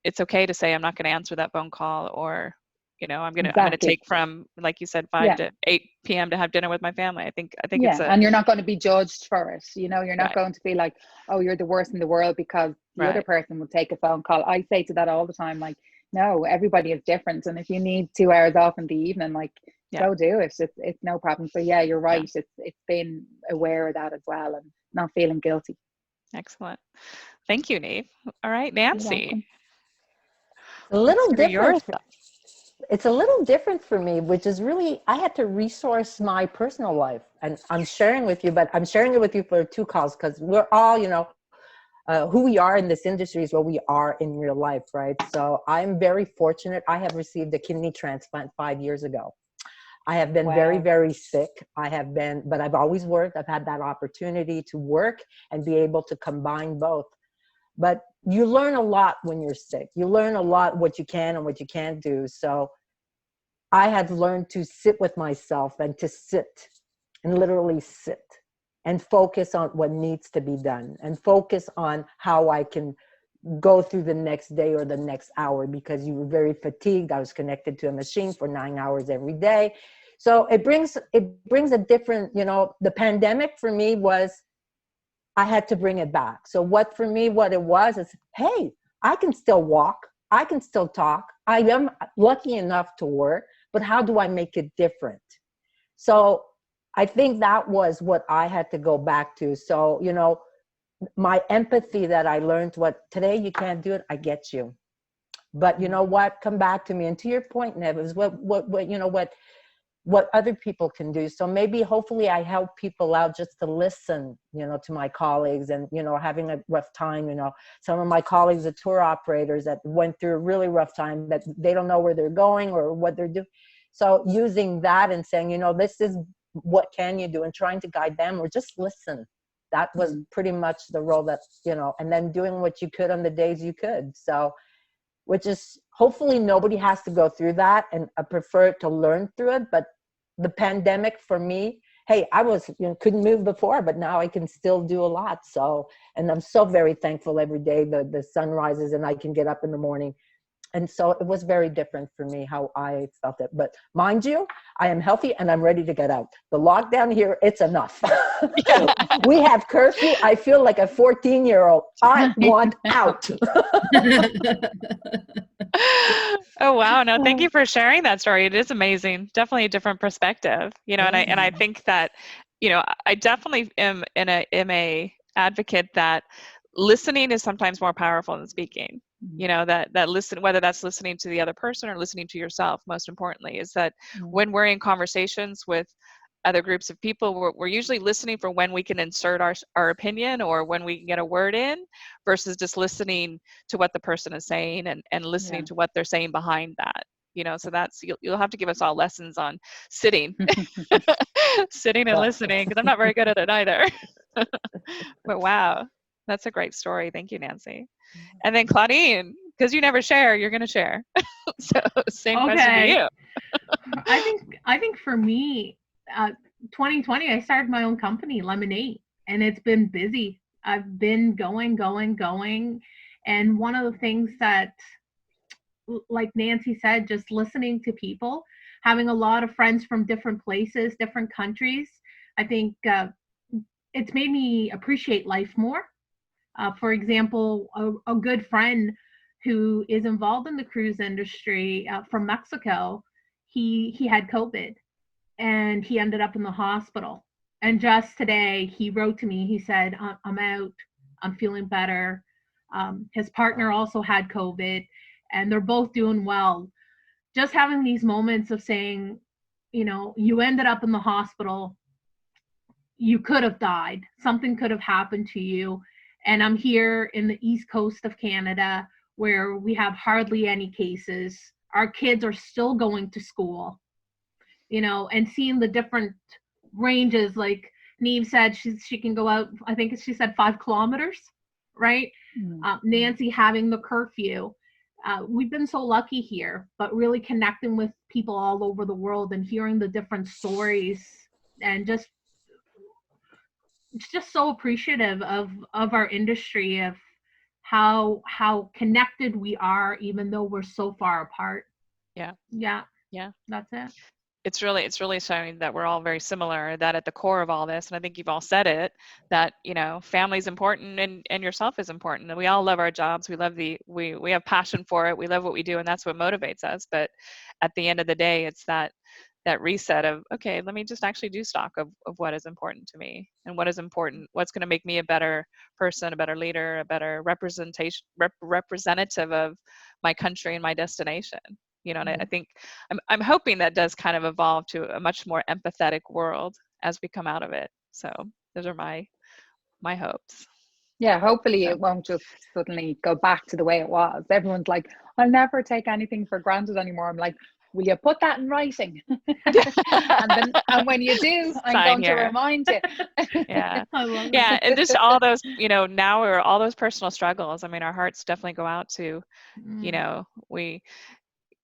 it's okay to say, I'm not going to answer that phone call, or, you know, I'm going to take from, like you said, 5 to 8 p.m. to have dinner with my family. I think it's and you're not going to be judged for it. You know, you're not going to be like, oh, you're the worst in the world because the other person will take a phone call. I say to that all the time, like, no, everybody is different. And if you need 2 hours off in the evening, like, go do it. It's no problem. So yeah, you're right. It's been aware of that as well, and not feeling guilty. Excellent. Thank you, Niamh. All right, Nancy. A little different. It's a little different for me, which is really, I had to resource my personal life, and I'm sharing with you, but I'm sharing it with you for 2 calls, because we're all, you know, who we are in this industry is what we are in real life, right? So I'm very fortunate. I have received a kidney transplant 5 years ago. I have been very, very sick. But I've always worked. I've had that opportunity to work and be able to combine both. But you learn a lot when you're sick. You learn a lot what you can and what you can't do. So I had learned to sit with myself and to sit and literally sit and focus on what needs to be done and focus on how I can go through the next day or the next hour, because you were very fatigued. I was connected to a machine for 9 hours every day. So it brings a different, you know, the pandemic for me was, I had to bring it back. So what it was is, hey, I can still walk. I can still talk. I am lucky enough to work, but how do I make it different? So I think that was what I had to go back to. So, you know, my empathy that I learned, what today you can't do it, I get you. But you know what? Come back to me. And to your point, Niamh, is what you know, what other people can do. So maybe, hopefully, I help people out just to listen, you know, to my colleagues, and, you know, having a rough time, you know, some of my colleagues are tour operators that went through a really rough time, that they don't know where they're going or what they're doing. So using that and saying, you know, this is what can you do, and trying to guide them, or just listen. That was pretty much the role that, you know, and then doing what you could on the days you could. So, which is, hopefully nobody has to go through that, and I prefer to learn through it. But the pandemic for me, hey, I was, you know, couldn't move before, but now I can still do a lot. So, and I'm so very thankful every day the sun rises and I can get up in the morning. And so it was very different for me how I felt it. But mind you, I am healthy and I'm ready to get out. The lockdown here, it's enough. We have curfew. I feel like a 14-year-old. I want out. Oh, wow. No, thank you for sharing that story. It is amazing. Definitely a different perspective, you know, and I think that, you know, I definitely am a advocate that listening is sometimes more powerful than speaking. You know, that listen, whether that's listening to the other person or listening to yourself, most importantly, is that when we're in conversations with other groups of people, we're usually listening for when we can insert our opinion or when we can get a word in, versus just listening to what the person is saying and listening to what they're saying behind that. You know, so that's, you'll have to give us all lessons on sitting, sitting and listening, because I'm not very good at it either. But wow, that's a great story. Thank you, Nancy. And then Claudine, because you never share, you're going to share. So same question to you. I think for me, 2020, I started my own company, Lemoneight, and it's been busy. I've been going. And one of the things that, like Nancy said, just listening to people, having a lot of friends from different places, different countries, I think it's made me appreciate life more. For example, a good friend who is involved in the cruise industry from Mexico, he had COVID and he ended up in the hospital. And just today he wrote to me, he said, I'm out, I'm feeling better. His partner also had COVID and they're both doing well. Just having these moments of saying, you know, you ended up in the hospital, you could have died, something could have happened to you. And I'm here in the East Coast of Canada where we have hardly any cases. Our kids are still going to school, you know, and seeing the different ranges, like Niamh said, she can go out, I think she said 5 kilometers, right? Nancy having the curfew. We've been so lucky here, but really connecting with people all over the world and hearing the different stories, and just so appreciative of our industry, of how connected we are, even though we're so far apart. Yeah. That's it. It's really showing that we're all very similar, that at the core of all this, and I think you've all said it, that, you know, family's important and yourself is important. And we all love our jobs. We love we have passion for it. We love what we do, and that's what motivates us. But at the end of the day, it's that reset of, okay, let me just actually do stock of what is important to me, and what is important, what's going to make me a better person, a better leader, a better representative of my country and my destination. You know, and I think I'm hoping that does kind of evolve to a much more empathetic world as we come out of it. So those are my hopes. Yeah, hopefully it won't just suddenly go back to the way it was. Everyone's like, I'll never take anything for granted anymore. I'm like, will you put that in writing? and when you do, I'm going to remind you. Yeah. And just all those, you know, now we're all those personal struggles. I mean, our hearts definitely go out to, you know, we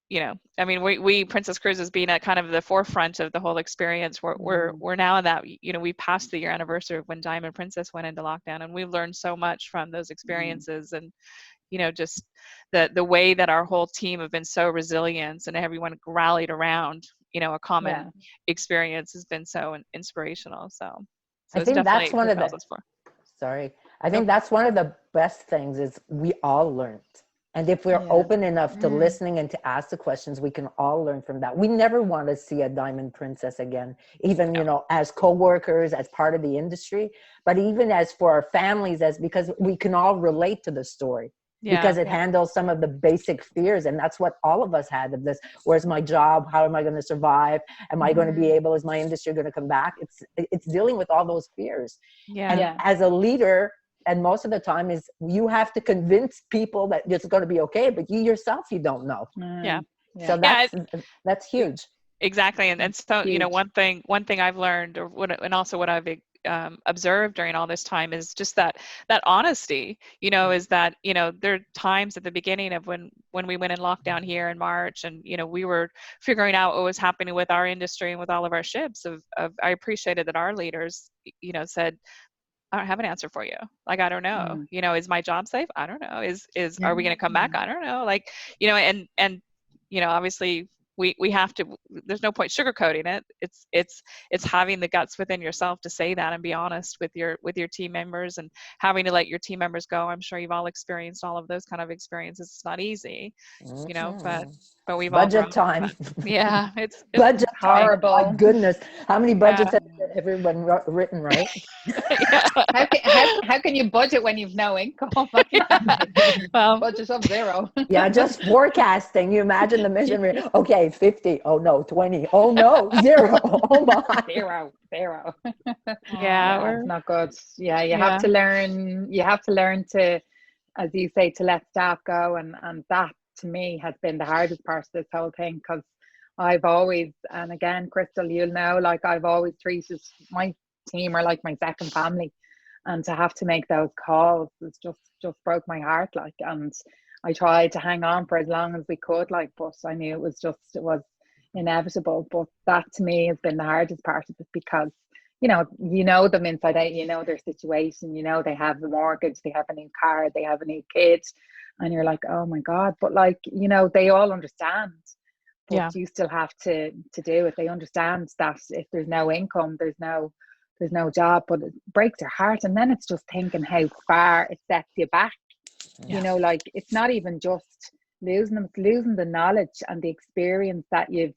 Princess Cruises being at kind of the forefront of the whole experience. We're now in that, you know, we passed the year anniversary of when Diamond Princess went into lockdown, and we've learned so much from those experiences. And, you know, just the way that our whole team have been so resilient and everyone rallied around, you know, a common experience has been so inspirational. So I think that's one of the, I think that's one of the best things is we all learned. And if we're Yeah. open enough to Mm. listening and to ask the questions, we can all learn from that. We never want to see a diamond princess again, even, you know, as co-workers, as part of the industry, but even as for our families, as because we can all relate to the story. Yeah. Because it handles some of the basic fears. And that's what all of us had of this. Where's my job? How am I going to survive? Am I going to be able, is my industry going to come back? It's dealing with all those fears. Yeah. And as a leader, and most of the time is you have to convince people that it's going to be okay, but you yourself, you don't know. Yeah. So that's huge. Exactly. And so, you know, Huge. one thing I've learned, and also what I've observed during all this time, is just that honesty, you know, is that, you know, there are times at the beginning of when we went in lockdown here in March, and, you know, we were figuring out what was happening with our industry and with all of our ships I appreciated that our leaders, you know, said, I don't have an answer for you. Like, I don't know, you know, is my job safe? I don't know. Are we going to come back? I don't know. Like, you know, and, you know, obviously we have to, there's no point sugarcoating it. It's having the guts within yourself to say that and be honest with your team members, and having to let your team members go. I'm sure you've all experienced all of those kind of experiences. It's not easy, you know, but we've budget all time. Yeah, it's budget horrible. time. My goodness, how many budgets has everyone written, right? How can you budget when you've no income? Well, Budget of zero. Yeah, just forecasting. You imagine the misery. Okay, 50. Oh no, 20. Oh no, 0. Oh my. Zero. Yeah, It's not good. Yeah, you have to learn. You have to learn to, as you say, to let staff go, and that to me has been the hardest part of this whole thing, because I've always, and again, Crystal, you'll know, like, I've always treated my team are like my second family, and to have to make those calls is just broke my heart, like. And I tried to hang on for as long as we could, like, but I knew it was inevitable. But that to me has been the hardest part of it, because you know them inside out, you know their situation, you know they have a mortgage, they have a new car, they have a new kid, and you're like, oh my God. But like, you know, they all understand, but you still have to do it. They understand that if there's no income, there's no job, but it breaks your heart. And then it's just thinking how far it sets you back. You know, like, it's not even just losing them, it's losing the knowledge and the experience that you've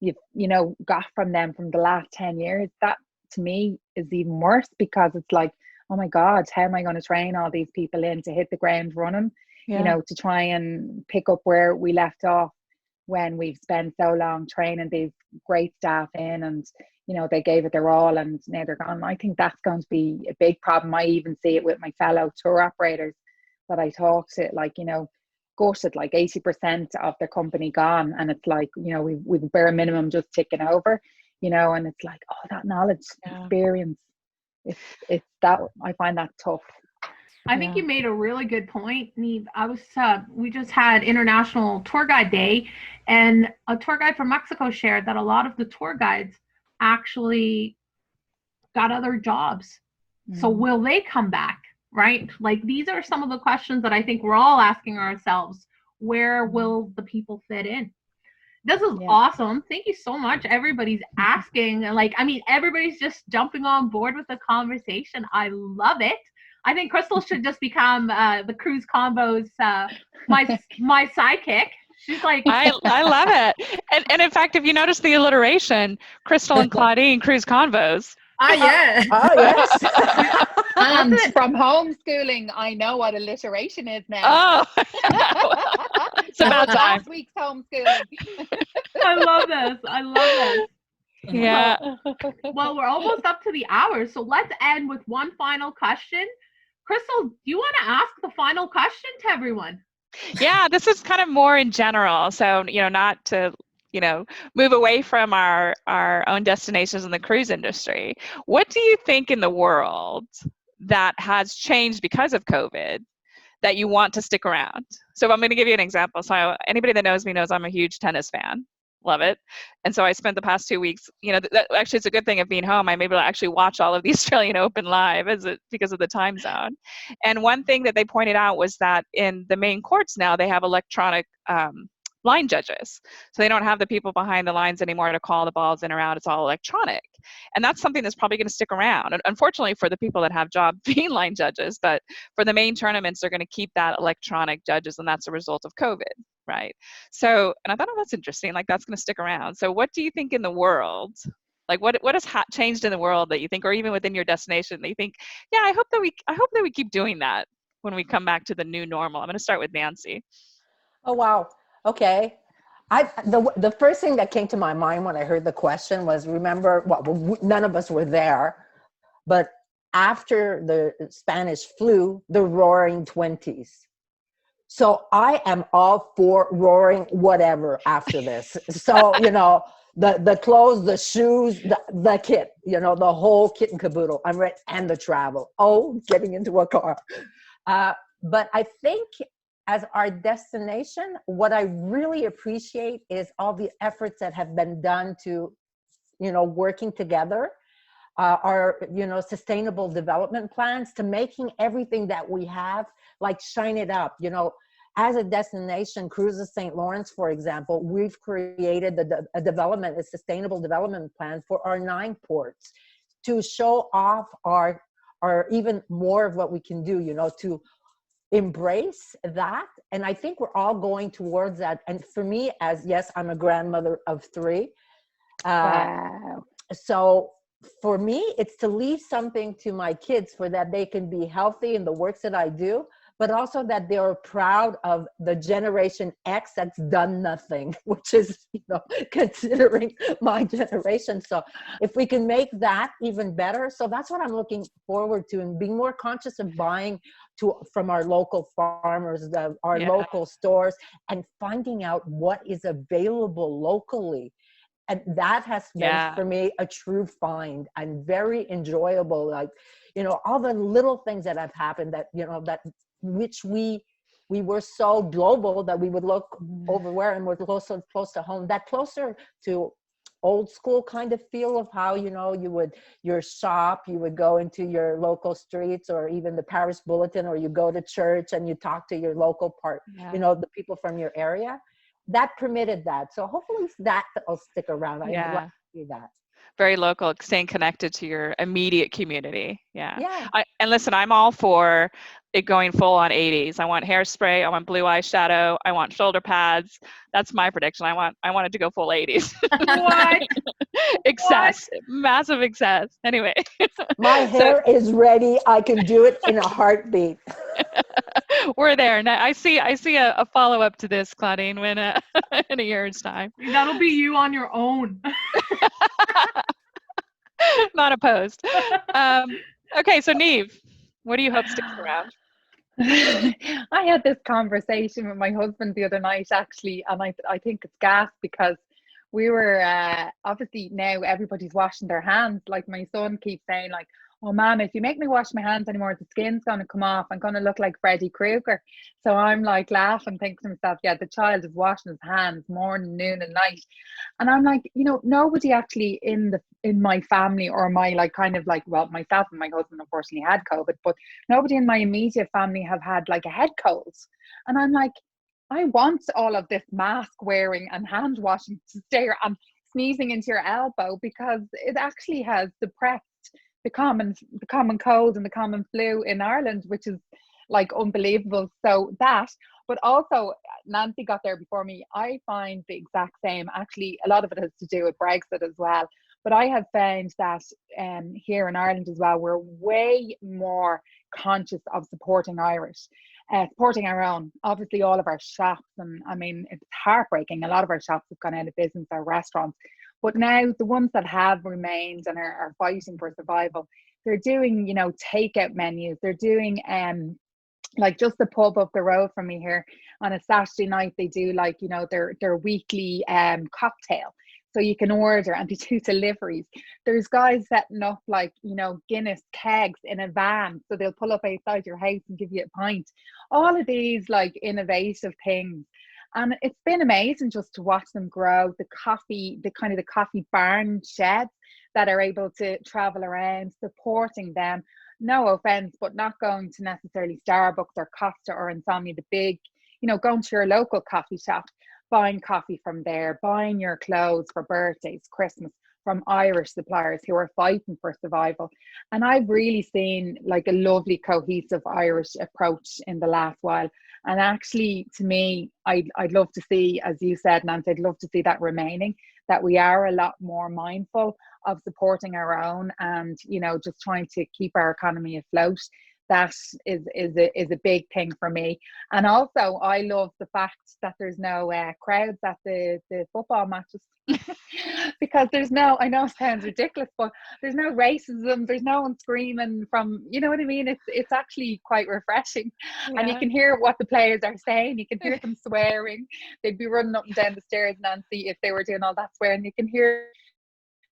you know got from them from the last 10 years. That to me is even worse, because it's like, oh my God, how am I going to train all these people in to hit the ground running, you know, to try and pick up where we left off, when we've spent so long training these great staff in, and you know they gave it their all and now they're gone. I think that's going to be a big problem. I even see it with my fellow tour operators that I talk to, like, you know, gutted, like 80% of their company gone, and it's like, you know, we've bare minimum just ticking over, you know, and it's like, oh, that knowledge, experience, it's that, I find that tough. I think you made a really good point, Niamh. We just had International Tour Guide Day, and a tour guide from Mexico shared that a lot of the tour guides actually got other jobs. So will they come back, right? Like, these are some of the questions that I think we're all asking ourselves. Where will the people fit in? This is awesome. Thank you so much. Everybody's asking. Like, I mean, everybody's just jumping on board with the conversation. I love it. I think Crystal should just become the Cruise Convos, my sidekick. She's like, I love it. And in fact, if you notice the alliteration, Crystal and Claudine, Cruise Convos. Oh, yeah. Oh, yes. And from homeschooling, I know what alliteration is now. Oh, it's about time. Last week's homeschooling. I love this. Yeah. Well, we're almost up to the hour, so let's end with one final question. Crystal, do you want to ask the final question to everyone? Yeah, this is kind of more in general. So, you know, not to, you know, move away from our own destinations in the cruise industry. What do you think in the world that has changed because of COVID that you want to stick around? So I'm going to give you an example. So anybody that knows me knows I'm a huge tennis fan. Love it. And so I spent the past 2 weeks, you know, actually it's a good thing of being home. I'm able to actually watch all of the Australian Open live because of the time zone. And one thing that they pointed out was that in the main courts now, they have electronic line judges. So they don't have the people behind the lines anymore to call the balls in or out. It's all electronic. And that's something that's probably going to stick around. And unfortunately for the people that have jobs being line judges, but for the main tournaments, they're going to keep that electronic judges, and that's a result of COVID, right? So, and I thought, oh, that's interesting. Like, that's going to stick around. So what do you think in the world, like what has changed in the world that you think, or even within your destination that you think, yeah, I hope that we keep doing that when we come back to the new normal? I'm going to start with Nancy. Oh, wow. Okay. The first thing that came to my mind when I heard the question was, remember, well, none of us were there, but after the Spanish flu, the Roaring 20s. So I am all for roaring whatever after this. So, the clothes, the shoes, the kit, the whole kit and caboodle. I'm ready, and the travel. Oh, getting into a car. But I think as our destination, what I really appreciate is all the efforts that have been done to, working together, our, sustainable development plans, to making everything that we have, like, shine it up. As a destination, Cruises St. Lawrence, for example, we've created a sustainable development plan for our 9 ports to show off our even more of what we can do, to embrace that. And I think we're all going towards that. And for me, I'm a grandmother of 3. Wow. So for me, it's to leave something to my kids for that they can be healthy in the works that I do, but also that they are proud of the Generation X that's done nothing, which is, considering my generation. So if we can make that even better, so that's what I'm looking forward to, and being more conscious of buying from our local farmers, our local stores, and finding out what is available locally. And that has been, for me, a true find and very enjoyable. Like, all the little things that have happened that, which we were so global that we would look over where, and we're close to home, that closer to old school kind of feel of how, your shop, you would go into your local streets, or even the parish bulletin, or you go to church and you talk to your local the people from your area. That permitted that. So hopefully that will stick around. I would like to see that. Very local, staying connected to your immediate community. Yeah. And listen, I'm all for it going full on 80s. I want hairspray. I want blue eyeshadow. I want shoulder pads. That's my prediction. I want it to go full 80s. What? Excess. Massive excess. Anyway. My hair is ready. I can do it in a heartbeat. We're there. Now, I see a follow-up to this, Claudine, when in a year's time. That'll be you on your own. Not opposed. Okay, so Niamh, what do you hope sticks around? I had this conversation with my husband the other night, actually, and I think it's gas, because we were obviously, now everybody's washing their hands. Like, my son keeps saying, like, oh, Mom, if you make me wash my hands anymore, the skin's going to come off. I'm going to look like Freddy Krueger. So I'm like laughing, thinking to myself, yeah, the child is washing his hands morning, noon and night. And I'm like, nobody actually in my family, or my, like, kind of like, well, myself and my husband unfortunately had COVID, but nobody in my immediate family have had like a head cold. And I'm like, I want all of this mask wearing and hand washing to stay, and sneezing into your elbow, because it actually has suppressed the common cold and the common flu in Ireland, which is like unbelievable. So that, but also Nancy got there before me. I find the exact same. Actually, a lot of it has to do with Brexit as well. But I have found that here in Ireland as well, we're way more conscious of supporting Irish, supporting our own. Obviously, all of our shops, and I mean, it's heartbreaking. A lot of our shops have gone out of business, our restaurants. But now the ones that have remained and are fighting for survival, they're doing, takeout menus. They're doing, like, just the pub up the road from me here, on a Saturday night, they do, like, their weekly cocktail. So you can order, and they do deliveries. There's guys setting up, like, Guinness kegs in a van. So they'll pull up outside your house and give you a pint. All of these, like, innovative things. And it's been amazing just to watch them grow. The coffee barn sheds that are able to travel around, supporting them. No offense, but not going to necessarily Starbucks or Costa or Insomnia, the big, going to your local coffee shop. buying coffee from there, buying your clothes for birthdays, Christmas, from Irish suppliers who are fighting for survival. And I've really seen like a lovely cohesive Irish approach in the last while. And actually, to me, I'd love to see, as you said, Nancy, I'd love to see that remaining, that we are a lot more mindful of supporting our own and, you know, just trying to keep our economy afloat. That is a big thing for me. And also, I love the fact that there's no crowds at the football matches. Because there's no, I know it sounds ridiculous, but there's no racism, there's no one screaming from, you know what I mean? It's actually quite refreshing. Yeah. And you can hear what the players are saying, you can hear them swearing. They'd be running up and down the stairs, Nancy, if they were doing all that swearing. You can hear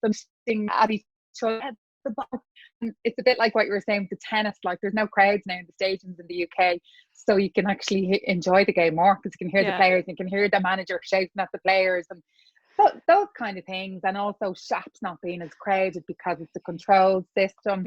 them sing at each other. It's a bit like what you were saying with the tennis, like there's no crowds now in the stadiums in the UK, so you can actually enjoy the game more because you can hear the players, you can hear the manager shouting at the players, and those kind of things. And also shops not being as crowded because it's a controlled system,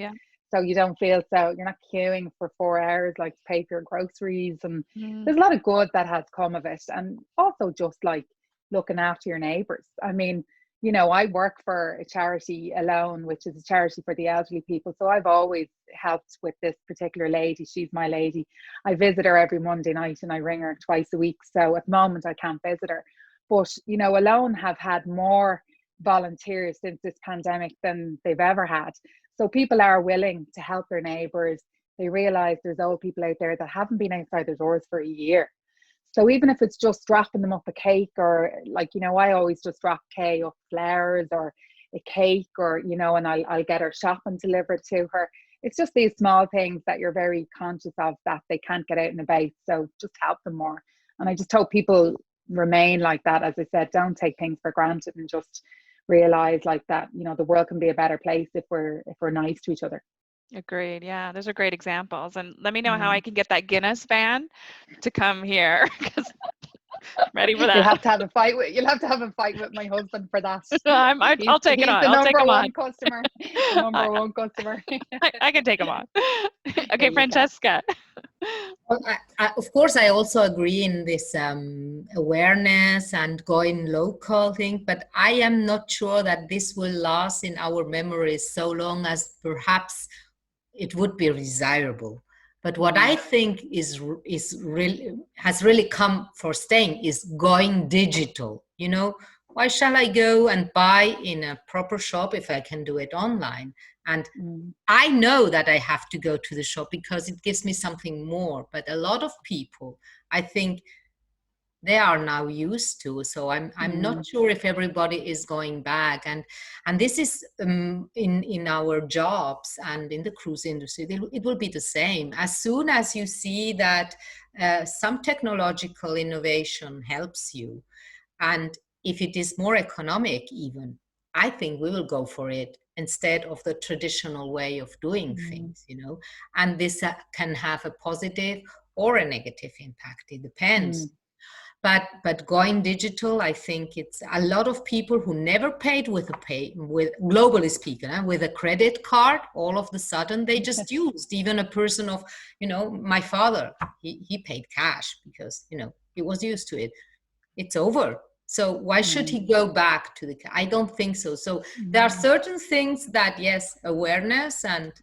so you don't feel, so you're not queuing for 4 hours like to pay for your groceries, and there's a lot of good that has come of it. And also just like looking after your neighbours. I mean, you know, I work for a charity alone, which is a charity for the elderly people. So I've always helped with this particular lady. She's my lady. I visit her every Monday night and I ring her twice a week. So at the moment I can't visit her. But, you know, Alone have had more volunteers since this pandemic than they've ever had. So people are willing to help their neighbours. They realise there's old people out there that haven't been outside their doors for a year. So even if it's just dropping them up a cake, or like, you know, I always just drop Kay up flowers or a cake, or, you know, and I'll get her shopping delivered to her. It's just these small things that you're very conscious of that they can't get out and about. So just help them more. And I just hope people remain like that. As I said, don't take things for granted and just realize like that, you know, the world can be a better place if we're nice to each other. Agreed. Yeah, those are great examples. And let me know how I can get that Guinness van to come here, because I'm ready for that. You'll have to have a fight with my husband for that. I'll take it on. I'll take him on. Customer. The number one customer. I can take him on. Okay, Francesca. Well, of course, I also agree in this awareness and going local thing, but I am not sure that this will last in our memories so long as perhaps it would be desirable. But what I think is really has really come for staying is going digital. You know, why shall I go and buy in a proper shop if I can do it online? And I know that I have to go to the shop because it gives me something more. But a lot of people, I think, they are now used to. So I'm not sure if everybody is going back. And this is in our jobs and in the cruise industry, it will be the same. As soon as you see that some technological innovation helps you, and if it is more economic even, I think we will go for it instead of the traditional way of doing things, you know. And this can have a positive or a negative impact. It depends. But going digital, I think it's a lot of people who never paid with globally speaking, with a credit card. All of the sudden, they just used. Even a person of, you know, my father, he paid cash because, you know, he was used to it. It's over. So why should he go back to I don't think so. So there are certain things that, yes, awareness and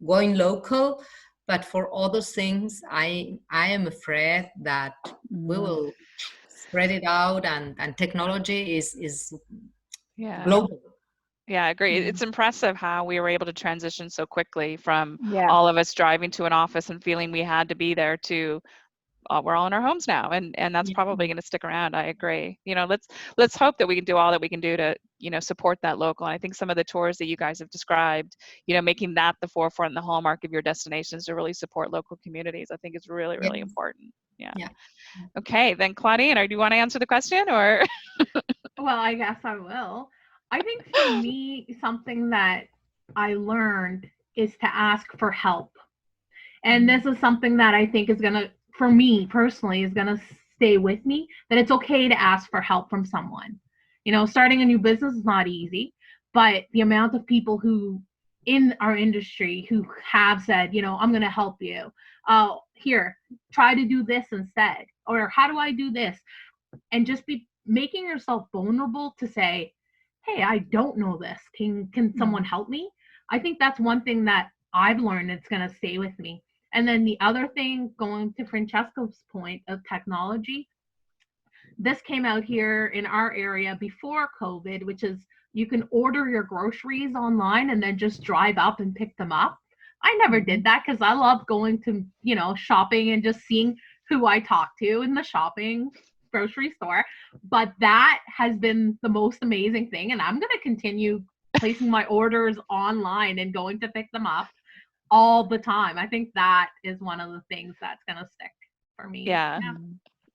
going local, but for other things, I am afraid that we will spread it out, and technology is global. Yeah, I agree. It's impressive how we were able to transition so quickly from all of us driving to an office and feeling we had to be there to we're all in our homes now, and that's probably going to stick around. I agree. You know, let's hope that we can do all that we can do to, you know, support that local. And I think some of the tours that you guys have described, you know, making that the forefront and the hallmark of your destinations to really support local communities, I think is really, really important. Yeah. Okay, then Claudine, do you want to answer the question, or? Well, I guess I will. I think for me, something that I learned is to ask for help. And this is something that I think is going to, for me personally, is going to stay with me, that it's okay to ask for help from someone. You know, starting a new business is not easy, but the amount of people who in our industry who have said, you know, I'm going to help you. Here, try to do this instead. Or how do I do this? And just be making yourself vulnerable to say, hey, I don't know this. Can someone help me? I think that's one thing that I've learned that's going to stay with me. And then the other thing, going to Francesca's point of technology, this came out here in our area before COVID, which is you can order your groceries online and then just drive up and pick them up. I never did that because I love going to, shopping and just seeing who I talk to in the shopping grocery store. But that has been the most amazing thing. And I'm going to continue placing my orders online and going to pick them up all the time. I think that is one of the things that's going to stick for me. Yeah.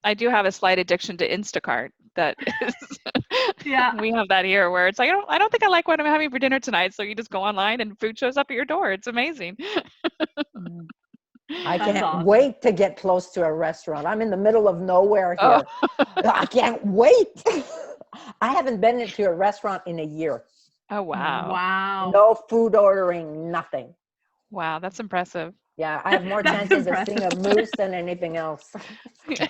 I do have a slight addiction to Instacart. That is, we have that here where it's like, I don't think I like what I'm having for dinner tonight. So you just go online and food shows up at your door. It's amazing. I can't wait to get close to a restaurant. I'm in the middle of nowhere here. I can't wait. I haven't been to a restaurant in a year. Oh, wow. Wow. No food ordering, nothing. Wow, that's impressive. Yeah, I have more chances of seeing a moose than anything else. What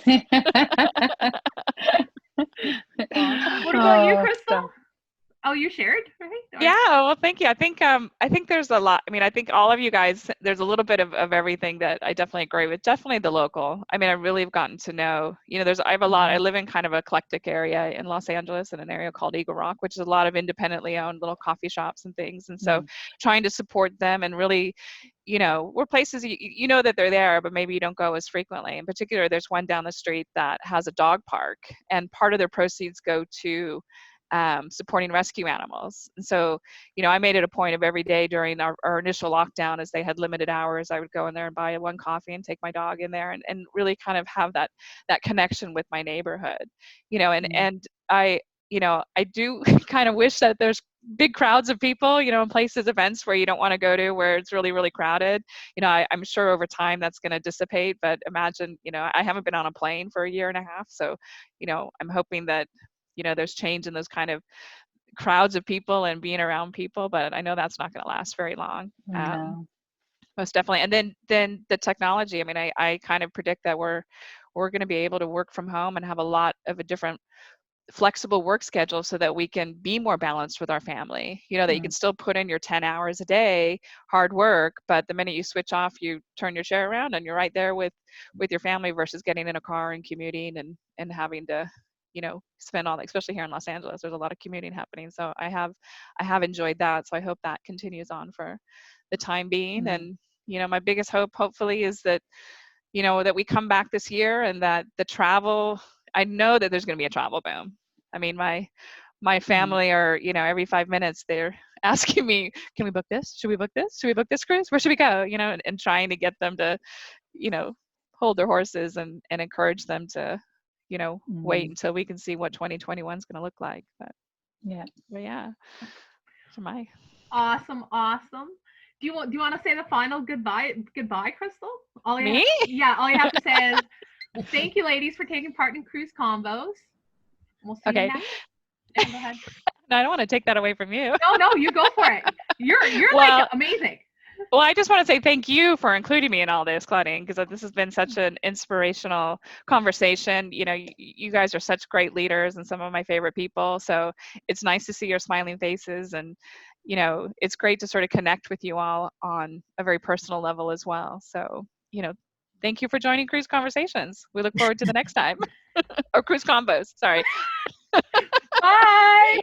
about you, Crystal? Oh, you shared, right? Yeah, well, thank you. I think there's a lot. I mean, I think all of you guys, there's a little bit of everything that I definitely agree with. Definitely the local. I mean, I really have gotten to know, I have a lot, I live in kind of an eclectic area in Los Angeles in an area called Eagle Rock, which is a lot of independently owned little coffee shops and things. And so trying to support them and really, we're places, you know that they're there, but maybe you don't go as frequently. In particular, there's one down the street that has a dog park, and part of their proceeds go to supporting rescue animals. And so, I made it a point of every day during our initial lockdown, as they had limited hours, I would go in there and buy one coffee and take my dog in there and really kind of have that connection with my neighborhood, and I do kind of wish that there's big crowds of people, in places, events where you don't want to go to, where it's really, really crowded. I'm sure over time that's going to dissipate, but imagine, I haven't been on a plane for a year and a half. So, I'm hoping that, there's change in those kind of crowds of people and being around people, but I know that's not going to last very long. Most definitely. And then the technology, I mean, I kind of predict that we're going to be able to work from home and have a lot of a different flexible work schedule so that we can be more balanced with our family, that you can still put in your 10 hours a day, hard work, but the minute you switch off, you turn your chair around and you're right there with your family versus getting in a car and commuting and having to, spend all that, especially here in Los Angeles, there's a lot of commuting happening. So I have enjoyed that. So I hope that continues on for the time being. And, my biggest hope hopefully is that, that we come back this year and that the travel, I know that there's going to be a travel boom. I mean, my family are, every 5 minutes they're asking me, can we book this? Should we book this? Should we book this cruise? Where should we go? And trying to get them to, hold their horses and encourage them to, wait until we can see what 2021 is going to look like. But yeah. So awesome. Do you want to say the final goodbye, Crystal? Me? All you have to say is thank you, ladies, for taking part in Cruise Convos. We'll see you next. Yeah, go ahead. No, I don't want to take that away from you. No, you go for it. You're like amazing. Well, I just want to say thank you for including me in all this, Claudine, because this has been such an inspirational conversation. You guys are such great leaders and some of my favorite people. So it's nice to see your smiling faces, and it's great to sort of connect with you all on a very personal level as well. So, thank you for joining Cruise Conversations. We look forward to the next time. Or Cruise Convos, sorry. Bye.